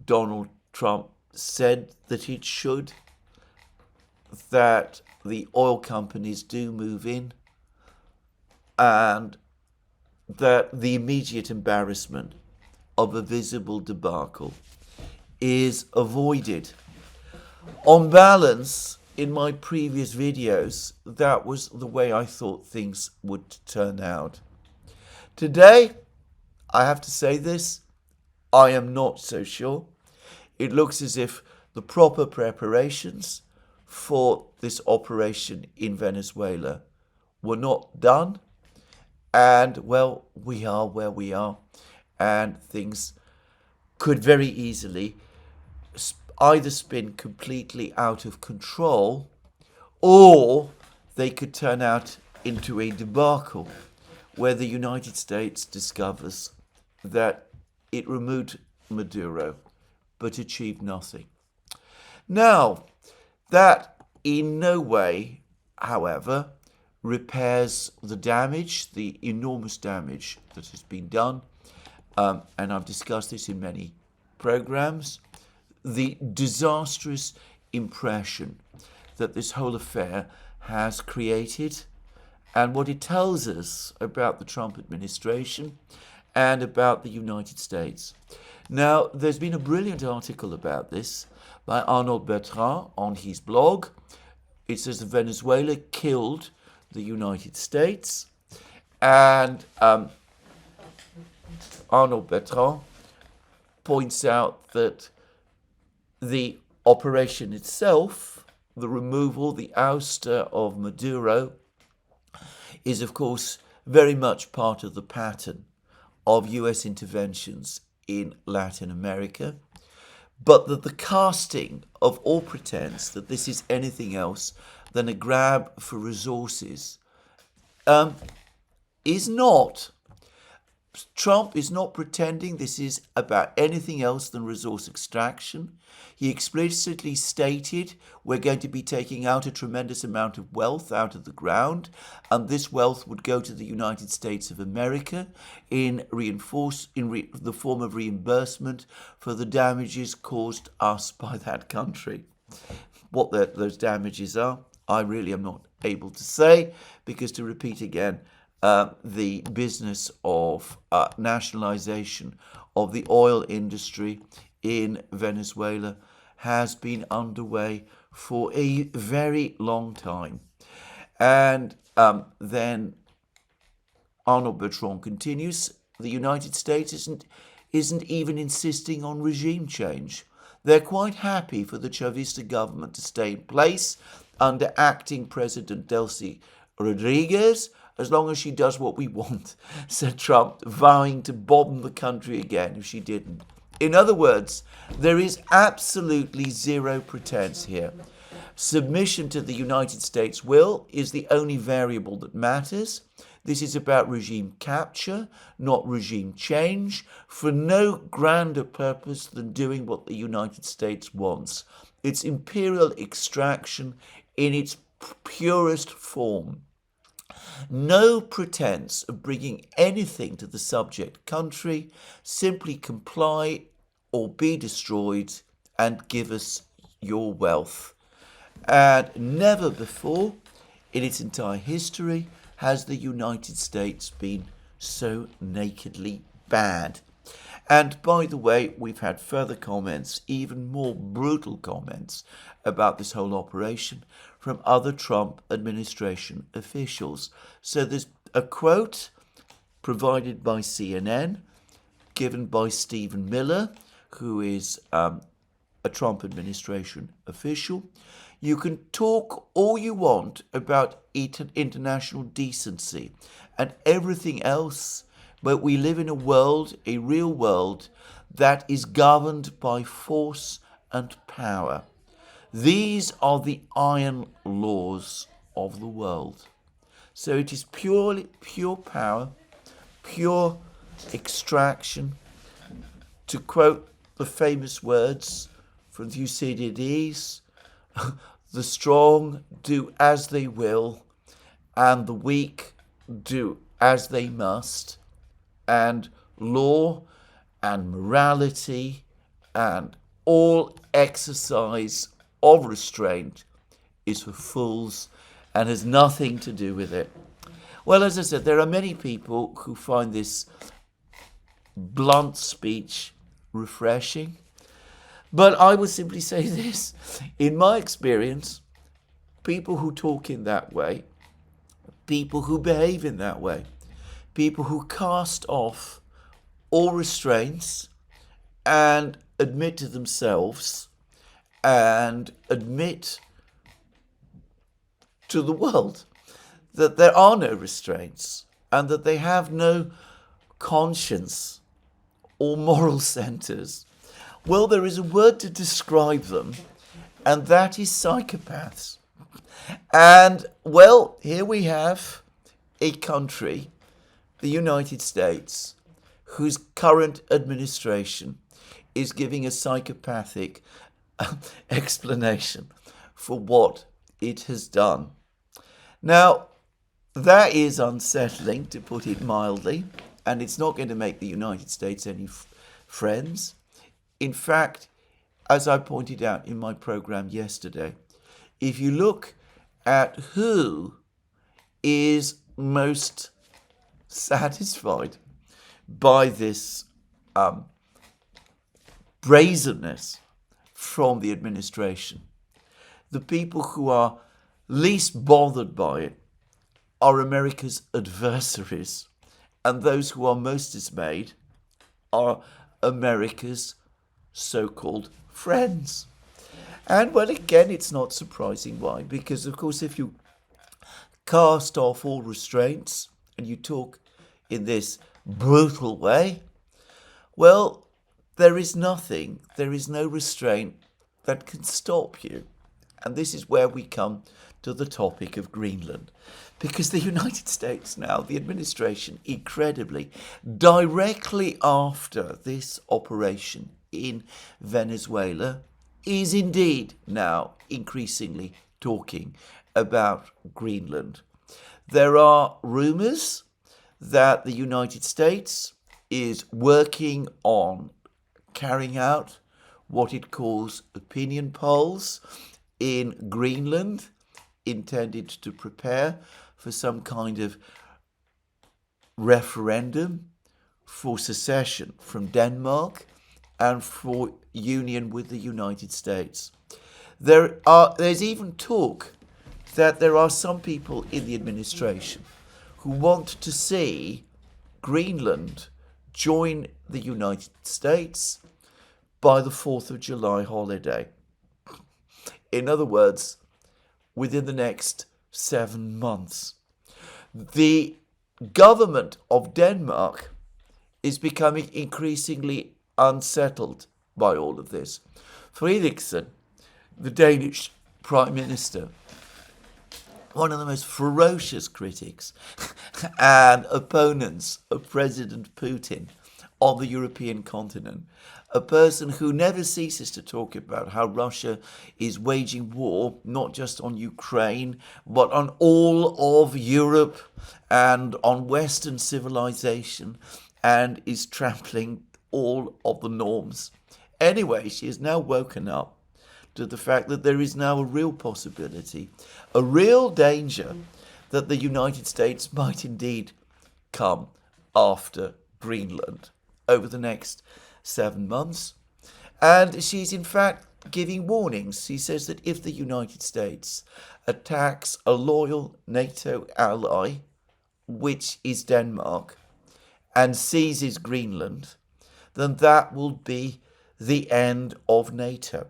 Donald Trump said that it should, that the oil companies do move in, and that the immediate embarrassment of a visible debacle is avoided. On balance, in my previous videos, that was the way I thought things would turn out. Today, I have to say this, I am not so sure. It looks as if the proper preparations for this operation in Venezuela were not done. And, well, we are where we are. And things could very easily either spin completely out of control, or they could turn out into a debacle where the United States discovers that it removed Maduro but achieved nothing. Now, that in no way, however, repairs the damage, the enormous damage that has been done, and I've discussed this in many programs, the disastrous impression that this whole affair has created, and what it tells us about the Trump administration and about the United States. Now, there's been a brilliant article about this by Arnaud Bertrand on his blog. It says that Venezuela killed the United States, and Arnaud Bertrand points out that the operation itself, the removal, the ouster of Maduro, is of course very much part of the pattern of US interventions in Latin America, but that the casting of all pretense that this is anything else than a grab for resources is not. Trump is not pretending this is about anything else than resource extraction. He explicitly stated we're going to be taking out a tremendous amount of wealth out of the ground, and this wealth would go to the United States of America in the form of reimbursement for the damages caused us by that country. What those damages are, I really am not able to say, because, to repeat again, the business of nationalization of the oil industry in Venezuela has been underway for a very long time. And then Arnaud Bertrand continues, the United States isn't even insisting on regime change. They're quite happy for the Chavista government to stay in place under acting President Delcy Rodriguez, as long as she does what we want, said Trump, vowing to bomb the country again if she didn't. In other words, there is absolutely zero pretense here. Submission to the United States will is the only variable that matters. This is about regime capture, not regime change, for no grander purpose than doing what the United States wants. It's imperial extraction in its purest form. No pretense of bringing anything to the subject country, simply comply or be destroyed and give us your wealth. And never before in its entire history has the United States been so nakedly bad. And by the way, we've had further comments, even more brutal comments about this whole operation from other Trump administration officials. So there's a quote provided by CNN, given by Stephen Miller, who is a Trump administration official. You can talk all you want about international decency and everything else, but we live in a world, a real world, that is governed by force and power. These are the iron laws of the world. So it is pure power, pure extraction. To quote the famous words from Thucydides, the strong do as they will, and the weak do as they must, and law and morality and all exercise of restraint is for fools and has nothing to do with it. Well, as I said, there are many people who find this blunt speech refreshing, but I would simply say this. In my experience, people who talk in that way, people who behave in that way, people who cast off all restraints and admit to themselves and admit to the world that there are no restraints and that they have no conscience or moral centers. Well, there is a word to describe them, and that is psychopaths. And, well, here we have a country, the United States, whose current administration is giving a psychopathic explanation for what it has done. Now, that is unsettling, to put it mildly, and it's not going to make the United States any friends. In fact, as I pointed out in my program yesterday, if you look at who is most satisfied by this brazenness from the administration, the people who are least bothered by it are America's adversaries, and those who are most dismayed are America's so-called friends. And, well, again, it's not surprising why, because, of course, if you cast off all restraints and you talk in this brutal way, well, there is nothing, there is no restraint that can stop you. And this is where we come to the topic of Greenland. Because the United States now, the administration, incredibly, directly after this operation in Venezuela, is indeed now increasingly talking about Greenland. There are rumors that the United States is working on carrying out what it calls opinion polls in Greenland, intended to prepare for some kind of referendum for secession from Denmark and for union with the United States. There's even talk that there are some people in the administration who want to see Greenland join the United States by the 4th of July holiday. In other words, within the next 7 months. The government of Denmark is becoming increasingly unsettled by all of this. Frederiksen, the Danish Prime Minister, one of the most ferocious critics and opponents of President Putin on the European continent, a person who never ceases to talk about how Russia is waging war, not just on Ukraine, but on all of Europe and on Western civilization, and is trampling all of the norms. Anyway, she has now woken up to the fact that there is now a real possibility, a real danger that the United States might indeed come after Greenland over the next 7 months. And she's in fact giving warnings. She says that if the United States attacks a loyal NATO ally, which is Denmark, and seizes Greenland, then that will be the end of NATO.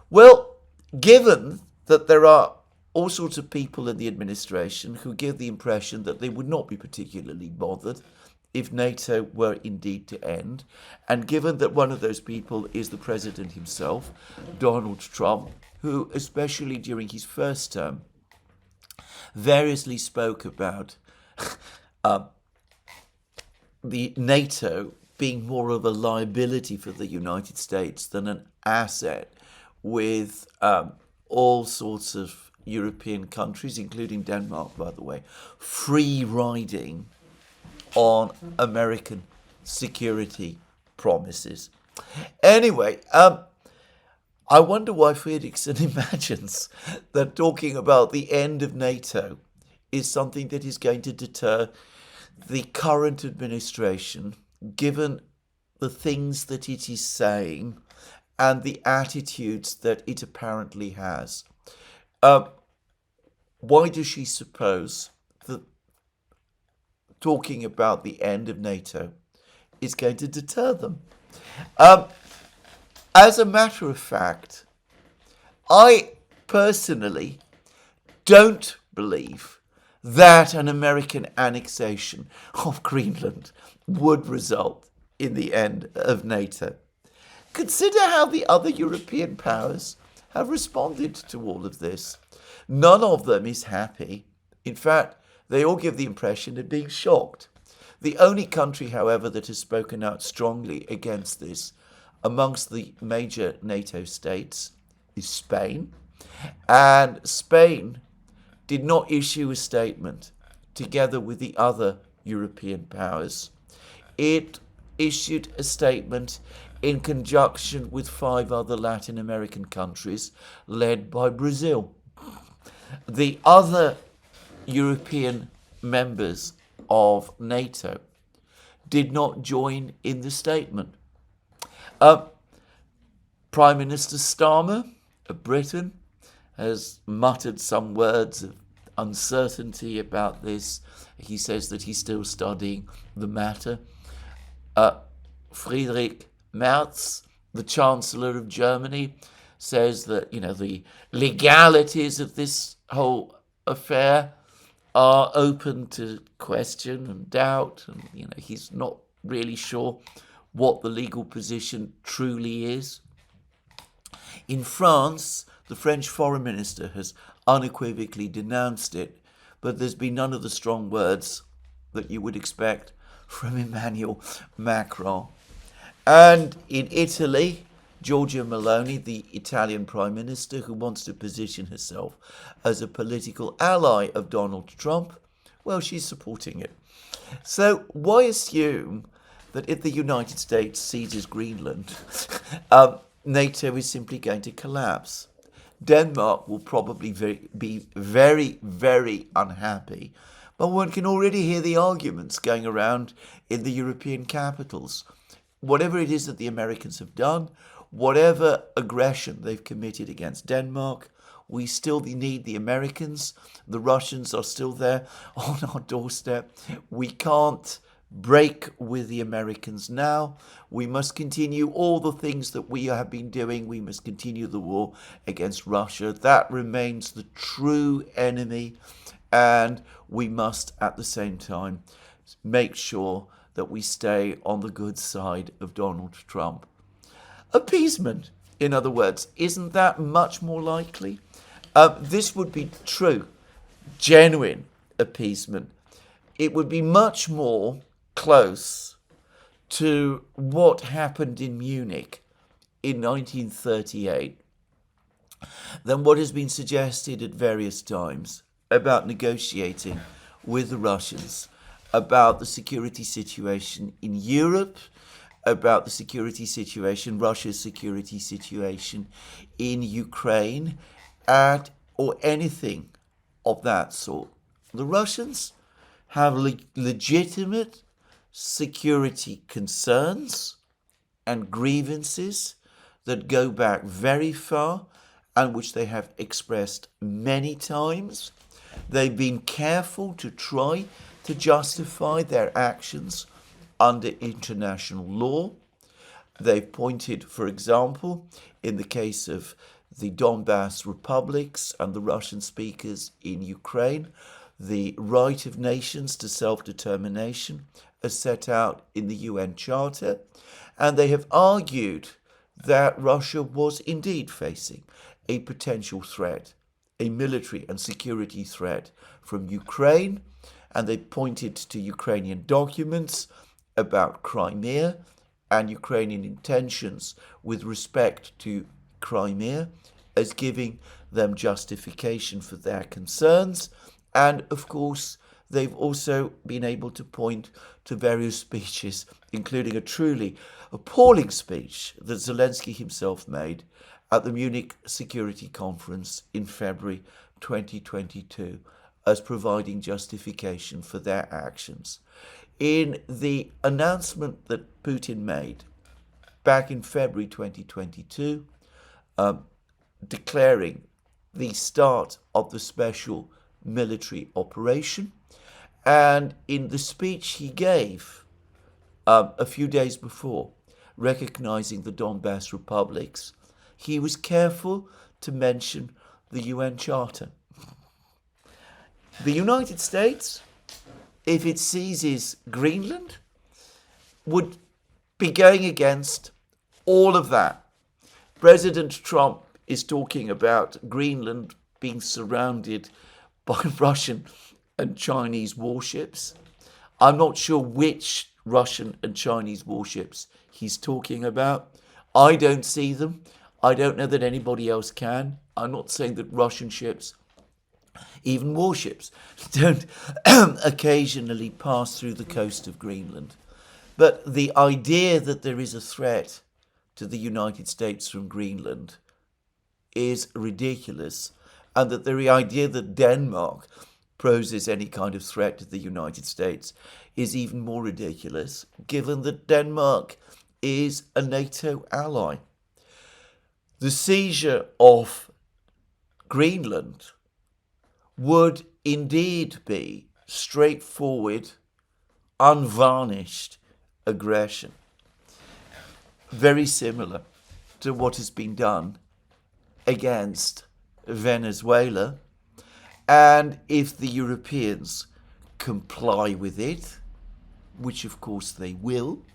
Well, given that there are all sorts of people in the administration who give the impression that they would not be particularly bothered if NATO were indeed to end, and given that one of those people is the president himself, Donald Trump, who, especially during his first term, variously spoke about the NATO being more of a liability for the United States than an asset, with all sorts of European countries, including Denmark, by the way, free riding on American security promises. Anyway, I wonder why Fredrickson imagines that talking about the end of NATO is something that is going to deter the current administration, given the things that it is saying and the attitudes that it apparently has. Why does she suppose that talking about the end of NATO is going to deter them? As a matter of fact, I personally don't believe that an American annexation of Greenland would result in the end of NATO. Consider how the other European powers have responded to all of this. None of them is happy. In fact, they all give the impression of being shocked. The only country, however, that has spoken out strongly against this amongst the major NATO states is Spain. And Spain did not issue a statement together with the other European powers. It issued a statement in conjunction with 5 other Latin American countries led by Brazil. The other European members of NATO did not join in the statement. Prime Minister Starmer of Britain has muttered some words of uncertainty about this. He says that he's still studying the matter. Friedrich Merz, the Chancellor of Germany, says that, the legalities of this whole affair are open to question and doubt, and, he's not really sure what the legal position truly is. In France, the French Foreign Minister has unequivocally denounced it, but there's been none of the strong words that you would expect from Emmanuel Macron. And in Italy, Giorgia Meloni, the Italian Prime Minister, who wants to position herself as a political ally of Donald Trump, well, she's supporting it. So why assume that if the United States seizes Greenland, NATO is simply going to collapse? Denmark will probably be very, very unhappy, but one can already hear the arguments going around in the European capitals. Whatever it is that the Americans have done, whatever aggression they've committed against Denmark, we still need the Americans. The Russians are still there on our doorstep. We can't break with the Americans now. We must continue all the things that we have been doing. We must continue the war against Russia. That remains the true enemy. And we must, at the same time, make sure that we stay on the good side of Donald Trump. Appeasement, in other words, isn't that much more likely? This would be true, genuine appeasement. It would be much more close to what happened in Munich in 1938 than what has been suggested at various times about negotiating with the Russians, about the security situation in Europe, about the security situation, Russia's security situation in Ukraine, or anything of that sort. The Russians have legitimate security concerns and grievances that go back very far and which they have expressed many times. They've been careful to try to justify their actions under international law. They've pointed, for example, in the case of the Donbass republics and the Russian speakers in Ukraine, the right of nations to self-determination as set out in the UN Charter, and they have argued that Russia was indeed facing a potential threat, a military and security threat from Ukraine, and they pointed to Ukrainian documents about Crimea and Ukrainian intentions with respect to Crimea as giving them justification for their concerns. And of course, they've also been able to point to various speeches, including a truly appalling speech that Zelensky himself made at the Munich Security Conference in February 2022 as providing justification for their actions. In the announcement that Putin made back in February 2022, declaring the start of the special military operation, and in the speech he gave a few days before, recognizing the Donbass republics, he was careful to mention the UN Charter. The United States, if it seizes Greenland, would be going against all of that. President Trump is talking about Greenland being surrounded by Russian and Chinese warships. I'm not sure which Russian and Chinese warships he's talking about. I don't see them. I don't know that anybody else can. I'm not saying that Russian ships, even warships, don't occasionally pass through the coast of Greenland. But the idea that there is a threat to the United States from Greenland is ridiculous, and that the idea that Denmark poses any kind of threat to the United States is even more ridiculous, given that Denmark is a NATO ally. The seizure of Greenland would indeed be straightforward, unvarnished aggression, very similar to what has been done against Venezuela. And if the Europeans comply with it, which of course they will,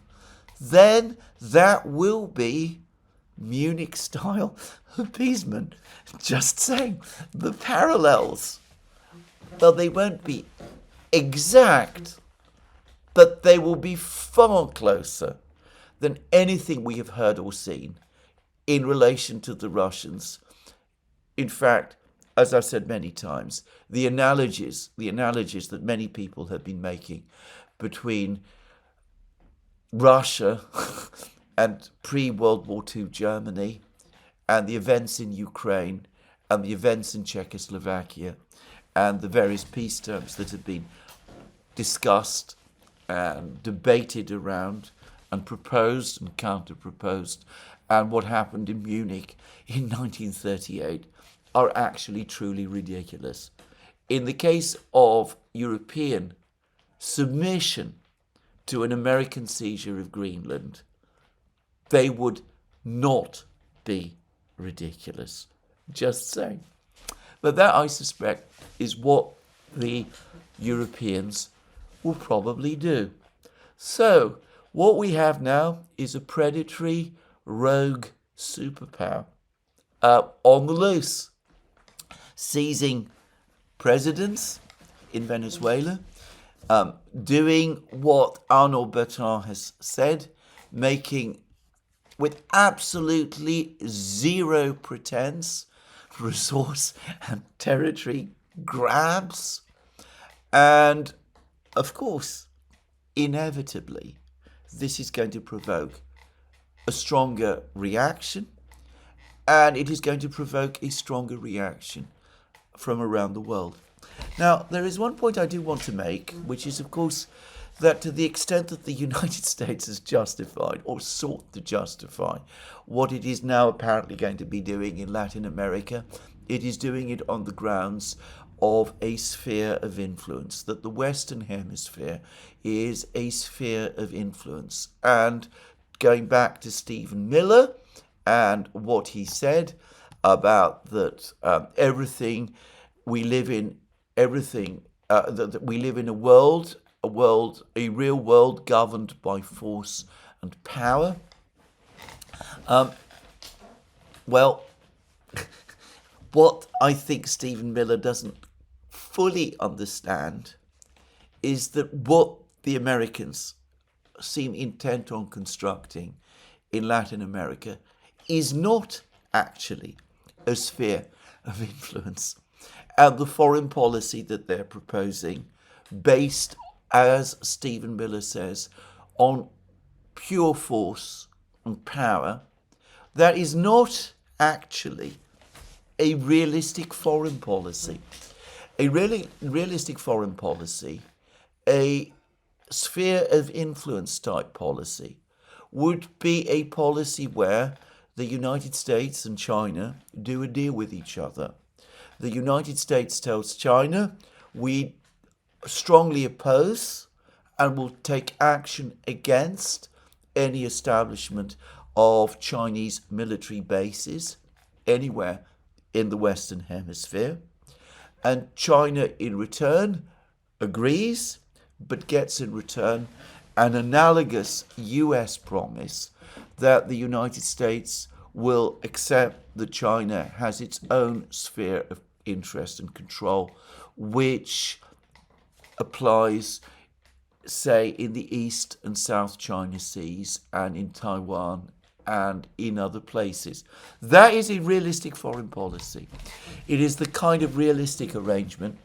then that will be Munich-style appeasement. Just saying, the parallels, well, they won't be exact, but they will be far closer than anything we have heard or seen in relation to the Russians. In fact, as I've said many times, the analogies that many people have been making between Russia and pre-World War II Germany and the events in Ukraine and the events in Czechoslovakia and the various peace terms that have been discussed and debated around and proposed and counter-proposed, and what happened in Munich in 1938 are actually truly ridiculous. In the case of European submission to an American seizure of Greenland, they would not be ridiculous. Just saying. But that, I suspect, is what the Europeans will probably do. So, what we have now is a predatory, rogue superpower on the loose, seizing presidents in Venezuela, doing what Arnaud Bertrand has said, making, with absolutely zero pretense, resource and territory grabs. And, of course, inevitably, this is going to provoke a stronger reaction, and it is going to provoke a stronger reaction from around the world. Now, there is one point I do want to make, which is, of course, that to the extent that the United States has justified or sought to justify what it is now apparently going to be doing in Latin America, it is doing it on the grounds of a sphere of influence, that the Western Hemisphere is a sphere of influence. And going back to Stephen Miller and what he said about that we live in a real world governed by force and power. Well, what I think Stephen Miller doesn't fully understand is that what the Americans seem intent on constructing in Latin America is not actually a sphere of influence. And the foreign policy that they're proposing, based, as Stephen Miller says, on pure force and power, that is not actually a realistic foreign policy. A really realistic foreign policy, a sphere of influence type policy, would be a policy where the United States and China do a deal with each other. The United States tells China, we strongly oppose and will take action against any establishment of Chinese military bases anywhere in the Western Hemisphere. And China in return agrees, but gets in return an analogous US promise that the United States will accept that China has its own sphere of interest and control, which applies, say, in the East and South China Seas and in Taiwan and in other places. That is a realistic foreign policy. It is the kind of realistic arrangement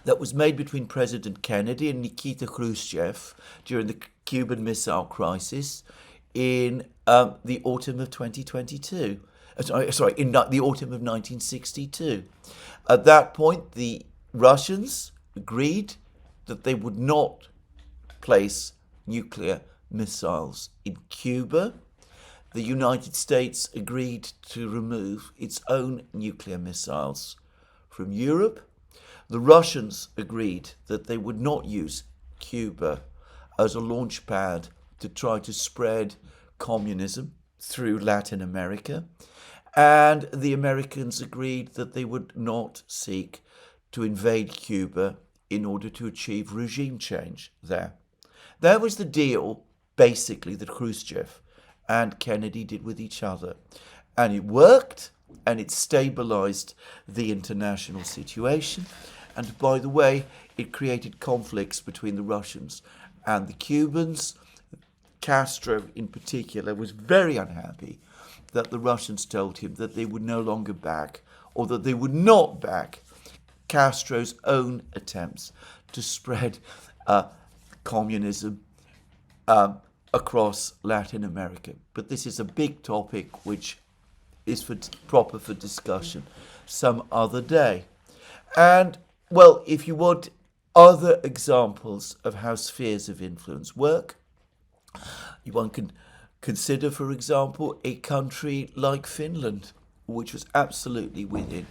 that was made between President Kennedy and Nikita Khrushchev during the Cuban Missile Crisis in the autumn of 2022. In the autumn of 1962. At that point, the Russians agreed that they would not place nuclear missiles in Cuba. The United States agreed to remove its own nuclear missiles from Europe. The Russians agreed that they would not use Cuba as a launch pad to try to spread communism through Latin America. And the Americans agreed that they would not seek to invade Cuba in order to achieve regime change there. That was the deal, basically, that Khrushchev and Kennedy did with each other. And it worked, and it stabilized the international situation. And by the way, it created conflicts between the Russians and the Cubans. Castro, in particular, was very unhappy that the Russians told him that they would no longer back, or that they would not back, Castro's own attempts to spread communism across Latin America. But this is a big topic which is proper for discussion some other day. And, well, if you want other examples of how spheres of influence work, one can consider, for example, a country like Finland, which was absolutely within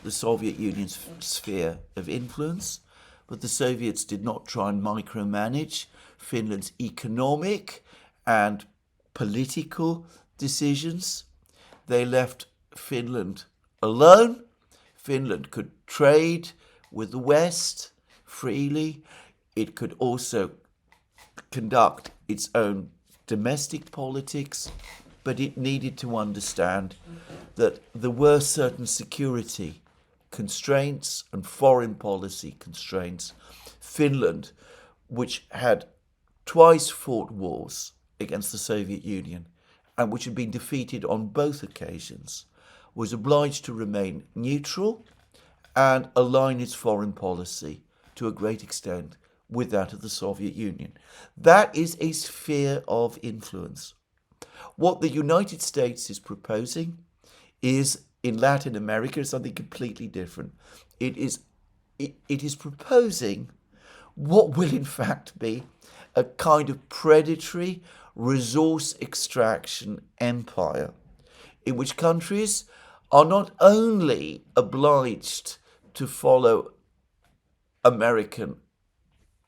the Soviet Union's sphere of influence, but the Soviets did not try and micromanage Finland's economic and political decisions. They left Finland alone. Finland could trade with the West freely. It could also conduct its own domestic politics, but it needed to understand that there were certain security constraints and foreign policy constraints. Finland, which had twice fought wars against the Soviet Union and which had been defeated on both occasions, was obliged to remain neutral and align its foreign policy to a great extent with that of the Soviet Union. That is a sphere of influence. What the United States is proposing is, in Latin America, something completely different. It is proposing what will in fact be a kind of predatory resource extraction empire, in which countries are not only obliged to follow American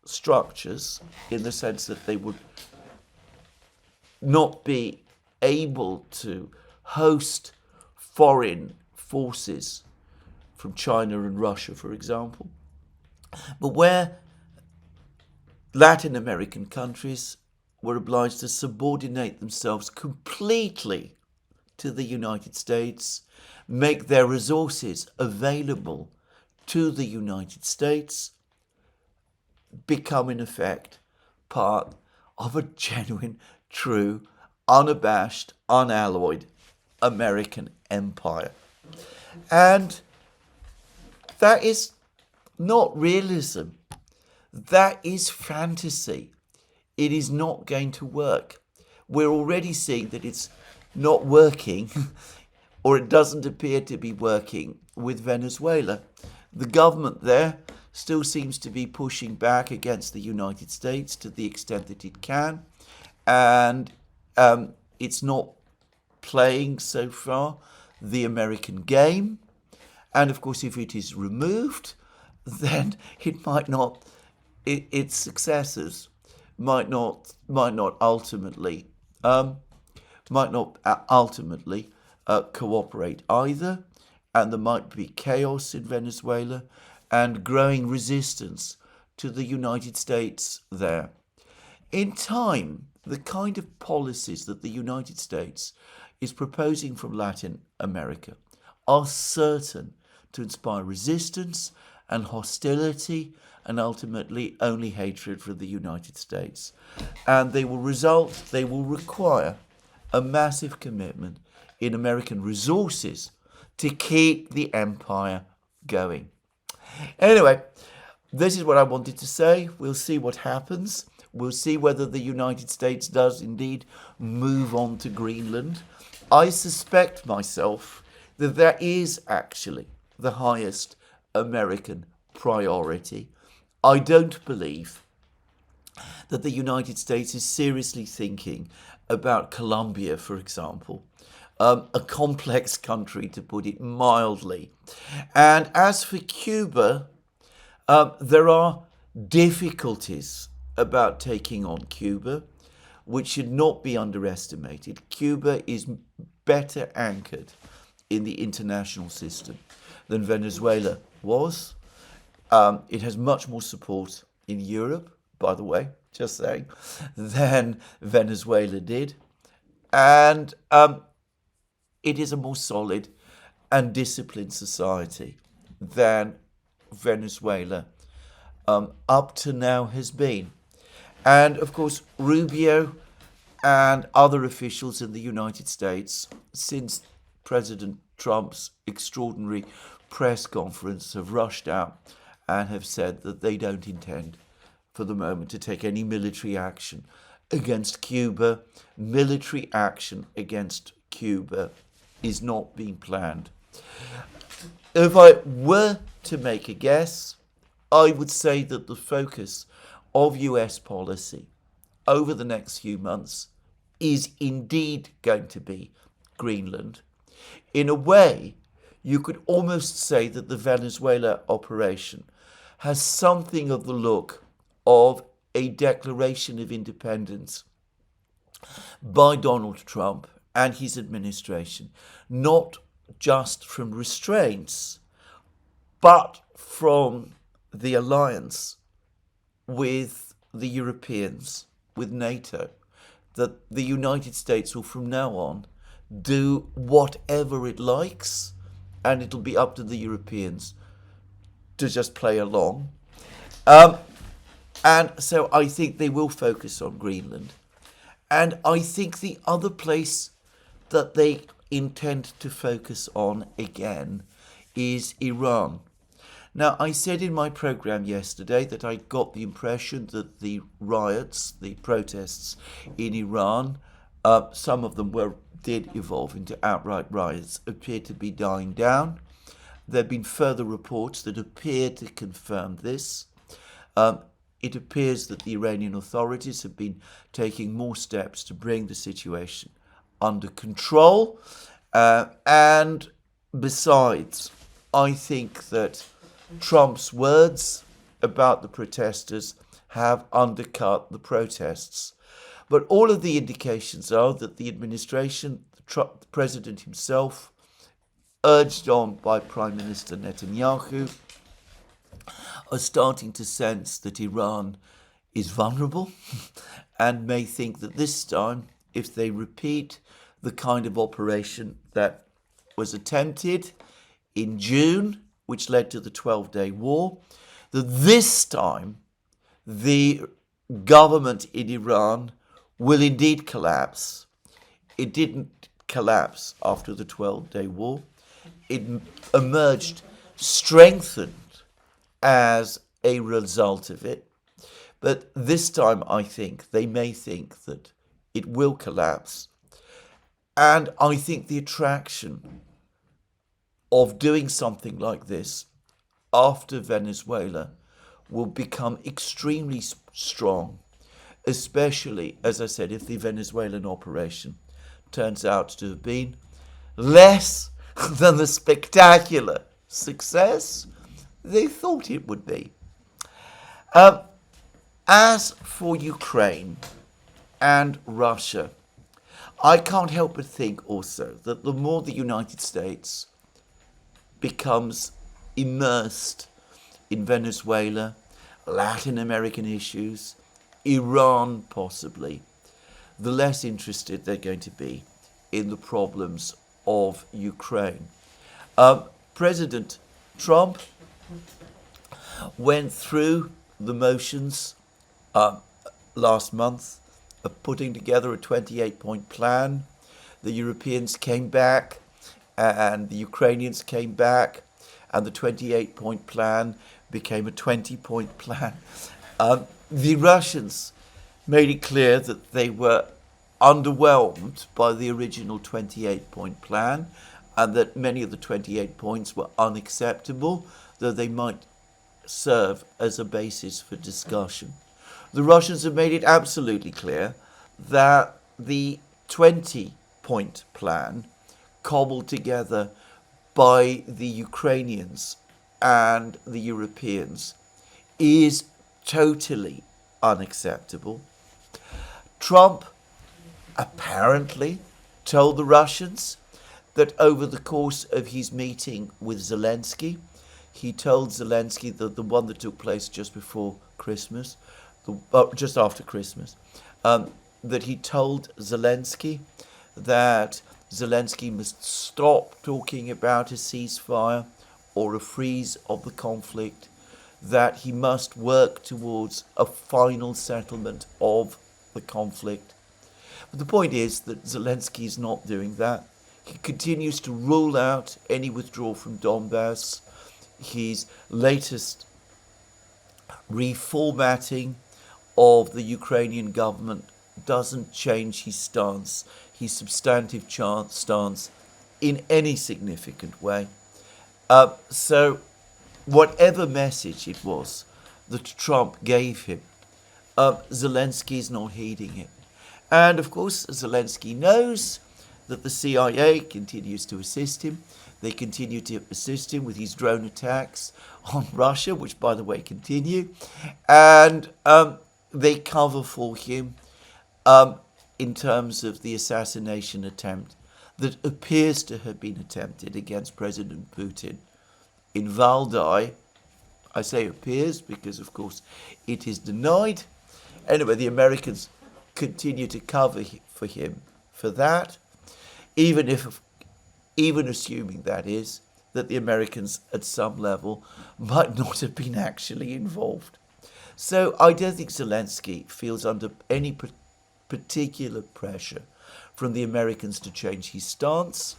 structures, in the sense that they would not be able to host foreign forces from China and Russia, for example, but where Latin American countries were obliged to subordinate themselves completely to the United States, make their resources available to the United States, become in effect part of a genuine, true, unabashed, unalloyed American empire. And that is not realism. That is fantasy. It is not going to work. We're already seeing that it's not working, or it doesn't appear to be working with Venezuela. The government there still seems to be pushing back against the United States to the extent that it can, and it's not playing so far the American game. And of course, if it is removed, then it might not, its successors might not ultimately cooperate either, and there might be chaos in Venezuela and growing resistance to the United States there. In time, the kind of policies that the United States is proposing from Latin America are certain to inspire resistance and hostility and ultimately only hatred for the United States. And they will require a massive commitment in American resources to keep the empire going. Anyway, this is what I wanted to say. We'll see what happens. We'll see whether the United States does indeed move on to Greenland. I suspect myself that that is actually the highest American priority. I don't believe that the United States is seriously thinking about Colombia, for example, a complex country, to put it mildly. And as for Cuba, there are difficulties about taking on Cuba, which should not be underestimated. Cuba is better anchored in the international system than Venezuela was. It has much more support in Europe, by the way, just saying, than Venezuela did. And it is a more solid and disciplined society than Venezuela up to now has been. And of course, Rubio and other officials in the United States, since President Trump's extraordinary press conference, have rushed out and have said that they don't intend for the moment to take any military action against Cuba. Military action against Cuba is not being planned. If I were to make a guess, I would say that the focus of US policy over the next few months is indeed going to be Greenland. In a way, you could almost say that the Venezuela operation has something of the look of a declaration of independence by Donald Trump and his administration, not just from restraints, but from the alliance with the Europeans, with NATO, that the United States will from now on do whatever it likes, and it'll be up to the Europeans to just play along. And so I think they will focus on Greenland. And I think the other place that they intend to focus on again is Iran. Now, I said in my program yesterday that I got the impression that the riots, the protests in Iran, some of them did evolve into outright riots, appear to be dying down. There have been further reports that appear to confirm this. It appears that the Iranian authorities have been taking more steps to bring the situation under control. And besides, I think that Trump's words about the protesters have undercut the protests. But all of the indications are that the administration, the president himself, urged on by Prime Minister Netanyahu, are starting to sense that Iran is vulnerable and may think that this time, if they repeat the kind of operation that was attempted in June, which led to the 12-day war, that this time the government in Iran will indeed collapse. It didn't collapse after the 12-day war. It emerged strengthened as a result of it. But this time, I think, they may think that it will collapse. And I think the attraction of doing something like this after Venezuela will become extremely strong, especially, as I said, if the Venezuelan operation turns out to have been less than the spectacular success they thought it would be. As for Ukraine and Russia, I can't help but think also that the more the United States becomes immersed in Venezuela, Latin American issues, Iran possibly, the less interested they're going to be in the problems of Ukraine. President Trump went through the motions last month of putting together a 28-point plan. The Europeans came back and the Ukrainians came back, and the 28-point plan became a 20-point plan. The Russians made it clear that they were underwhelmed by the original 28-point plan and that many of the 28 points were unacceptable, though they might serve as a basis for discussion. The Russians have made it absolutely clear that the 20-point plan cobbled together by the Ukrainians and the Europeans is totally unacceptable. Trump apparently told the Russians that over the course of his meeting with Zelensky, he told Zelensky that the one that took place just before Christmas, just after Christmas, that he told Zelensky that Zelensky must stop talking about a ceasefire or a freeze of the conflict, that he must work towards a final settlement of the conflict. But the point is that Zelensky is not doing that. He continues to rule out any withdrawal from Donbass. His latest reformatting of the Ukrainian government doesn't change his stance, his substantive stance, in any significant way. So whatever message it was that Trump gave him, Zelensky is not heeding it. And of course, Zelensky knows that the CIA continues to assist him. They continue to assist him with his drone attacks on Russia, which, by the way, continue. And they cover for him in terms of the assassination attempt that appears to have been attempted against President Putin in Valdai. I say appears because, of course, it is denied. Anyway, the Americans continue to cover for him for that, even assuming, that is, that the Americans at some level might not have been actually involved. So I don't think Zelensky feels under any particular pressure from the Americans to change his stance.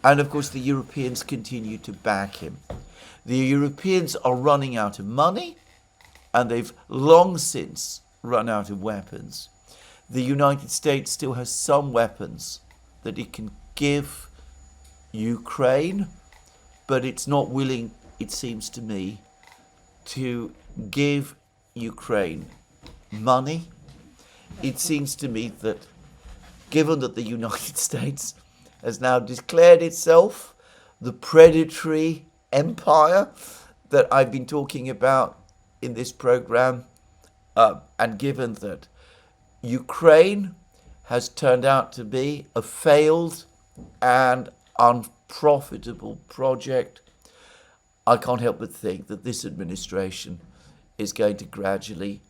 And of course, the Europeans continue to back him. The Europeans are running out of money, and they've long since run out of weapons. The United States still has some weapons that it can give Ukraine, but it's not willing, it seems to me, to give Ukraine money. It seems to me that given that the United States has now declared itself the predatory empire that I've been talking about in this program, and given that Ukraine has turned out to be a failed and unprofitable project, I can't help but think that this administration is going to gradually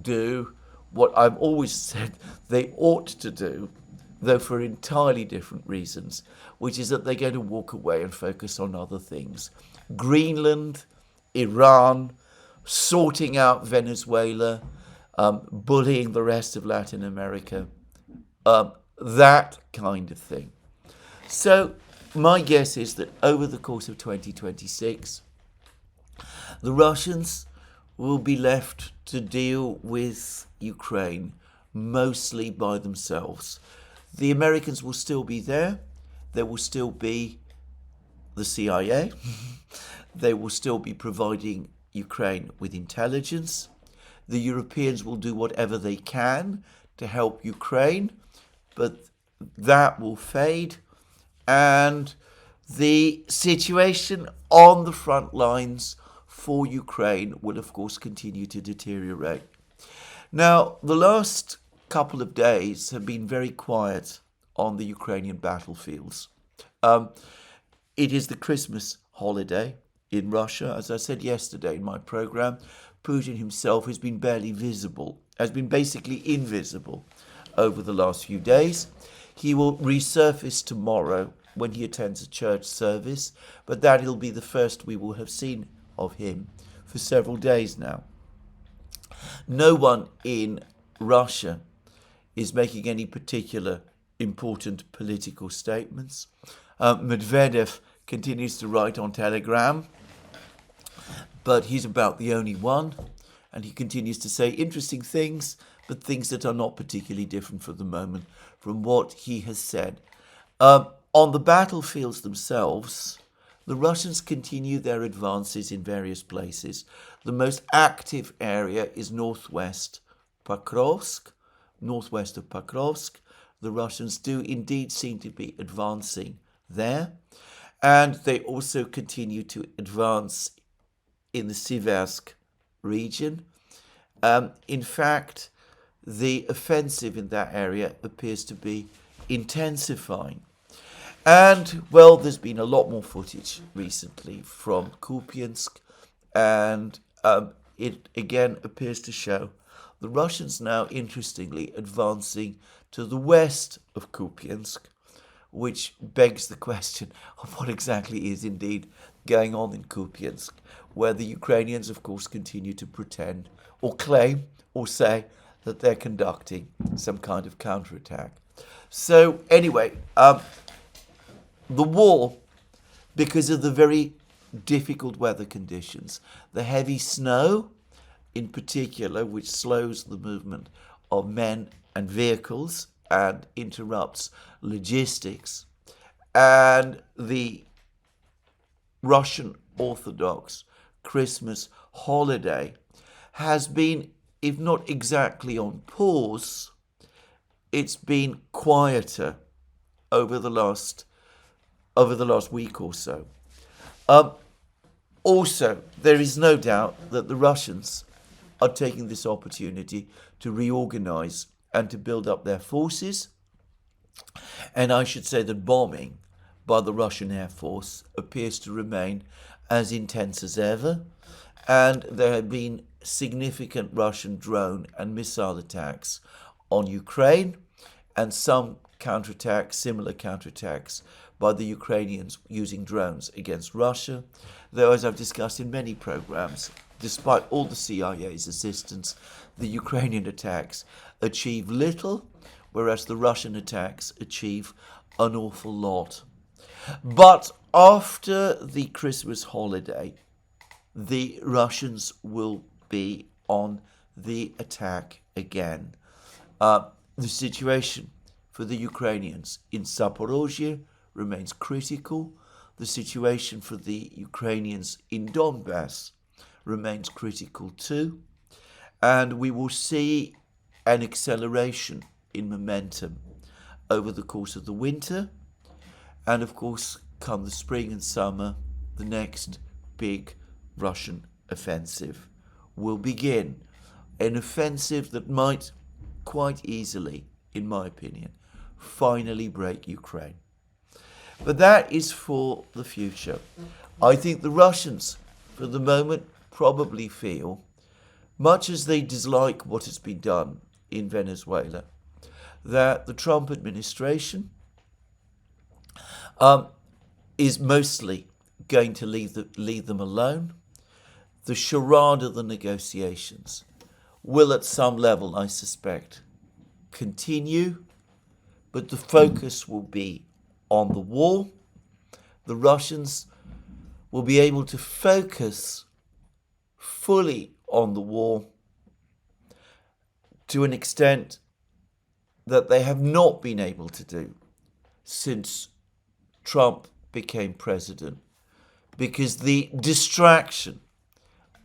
do what I've always said they ought to do, though for entirely different reasons, which is that they're going to walk away and focus on other things. Greenland, Iran, sorting out Venezuela, bullying the rest of Latin America, that kind of thing. So my guess is that over the course of 2026, the Russians will be left to deal with Ukraine mostly by themselves. The Americans will still be there. There will still be the CIA. They will still be providing Ukraine with intelligence. The Europeans will do whatever they can to help Ukraine, but that will fade. And the situation on the front lines for Ukraine will, of course, continue to deteriorate. Now, the last couple of days have been very quiet on the Ukrainian battlefields. It is the Christmas holiday in Russia. As I said yesterday in my program, Putin himself has been barely visible, has been basically invisible over the last few days. He will resurface tomorrow when he attends a church service, but that'll be the first we will have seen of him for several days now. No one in Russia is making any particular important political statements. Medvedev continues to write on Telegram, but he's about the only one, and he continues to say interesting things, but things that are not particularly different for the moment from what he has said. On the battlefields themselves, the Russians continue their advances in various places. The most active area is northwest Pokrovsk. Northwest of Pokrovsk, the Russians do indeed seem to be advancing there. And they also continue to advance in the Siversk region. In fact, the offensive in that area appears to be intensifying. And, well, there's been a lot more footage recently from Kupiansk, and it again appears to show the Russians now, interestingly, advancing to the west of Kupiansk, which begs the question of what exactly is indeed going on in Kupiansk, where the Ukrainians, of course, continue to pretend or claim or say that they're conducting some kind of counterattack. So, anyway, the war, because of the very difficult weather conditions, the heavy snow in particular, which slows the movement of men and vehicles and interrupts logistics, and the Russian Orthodox Christmas holiday has been, if not exactly on pause, it's been quieter over the last week or so. Also, there is no doubt that the Russians are taking this opportunity to reorganize and to build up their forces. And I should say that bombing by the Russian Air Force appears to remain as intense as ever. And there have been significant Russian drone and missile attacks on Ukraine, and some counterattacks, similar counterattacks by the Ukrainians using drones against Russia. Though, as I've discussed in many programs, despite all the CIA's assistance, the Ukrainian attacks achieve little, whereas the Russian attacks achieve an awful lot. But after the Christmas holiday, the Russians will be on the attack again. The situation for the Ukrainians in Zaporozhye remains critical. The situation for the Ukrainians in Donbass remains critical too. And we will see an acceleration in momentum over the course of the winter. And of course, come the spring and summer, the next big Russian offensive will begin. An offensive that might quite easily, in my opinion, finally break Ukraine. But that is for the future. I think the Russians, for the moment, probably feel, much as they dislike what has been done in Venezuela, that the Trump administration is mostly going to leave them alone. The charade of the negotiations will at some level, I suspect, continue, but the focus will be on the war. The Russians will be able to focus fully on the war to an extent that they have not been able to do since Trump became president, because the distraction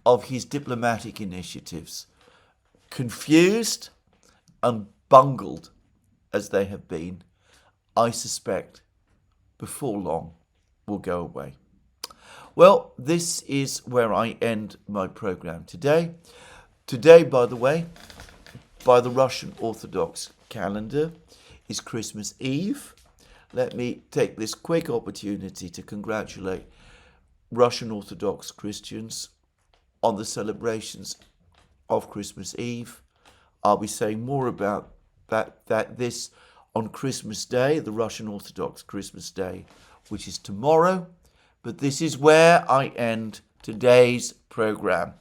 of his diplomatic initiatives, confused and bungled as they have been, I suspect before long will go away. Well, this is where I end my program today. Today, by the way, by the Russian Orthodox calendar, is Christmas Eve. Let me take this quick opportunity to congratulate Russian Orthodox Christians on the celebrations of Christmas Eve. I'll be saying more about this on Christmas Day, the Russian Orthodox Christmas Day, which is tomorrow. But this is where I end today's program.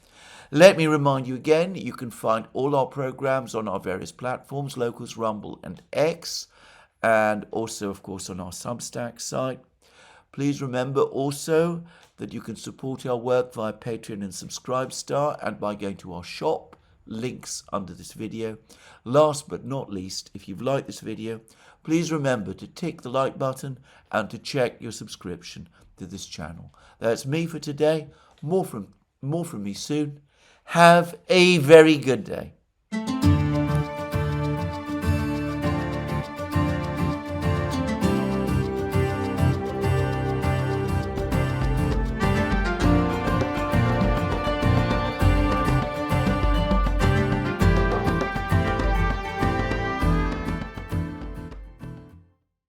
Let me remind you again, you can find all our programs on our various platforms, Locals, Rumble and X, and also, of course, on our Substack site. Please remember also that you can support our work via Patreon and Subscribestar and by going to our shop, links under this video. Last but not least, if you've liked this video, please remember to tick the like button and to check your subscription to this channel. That's me for today. More from me soon. Have a very good day.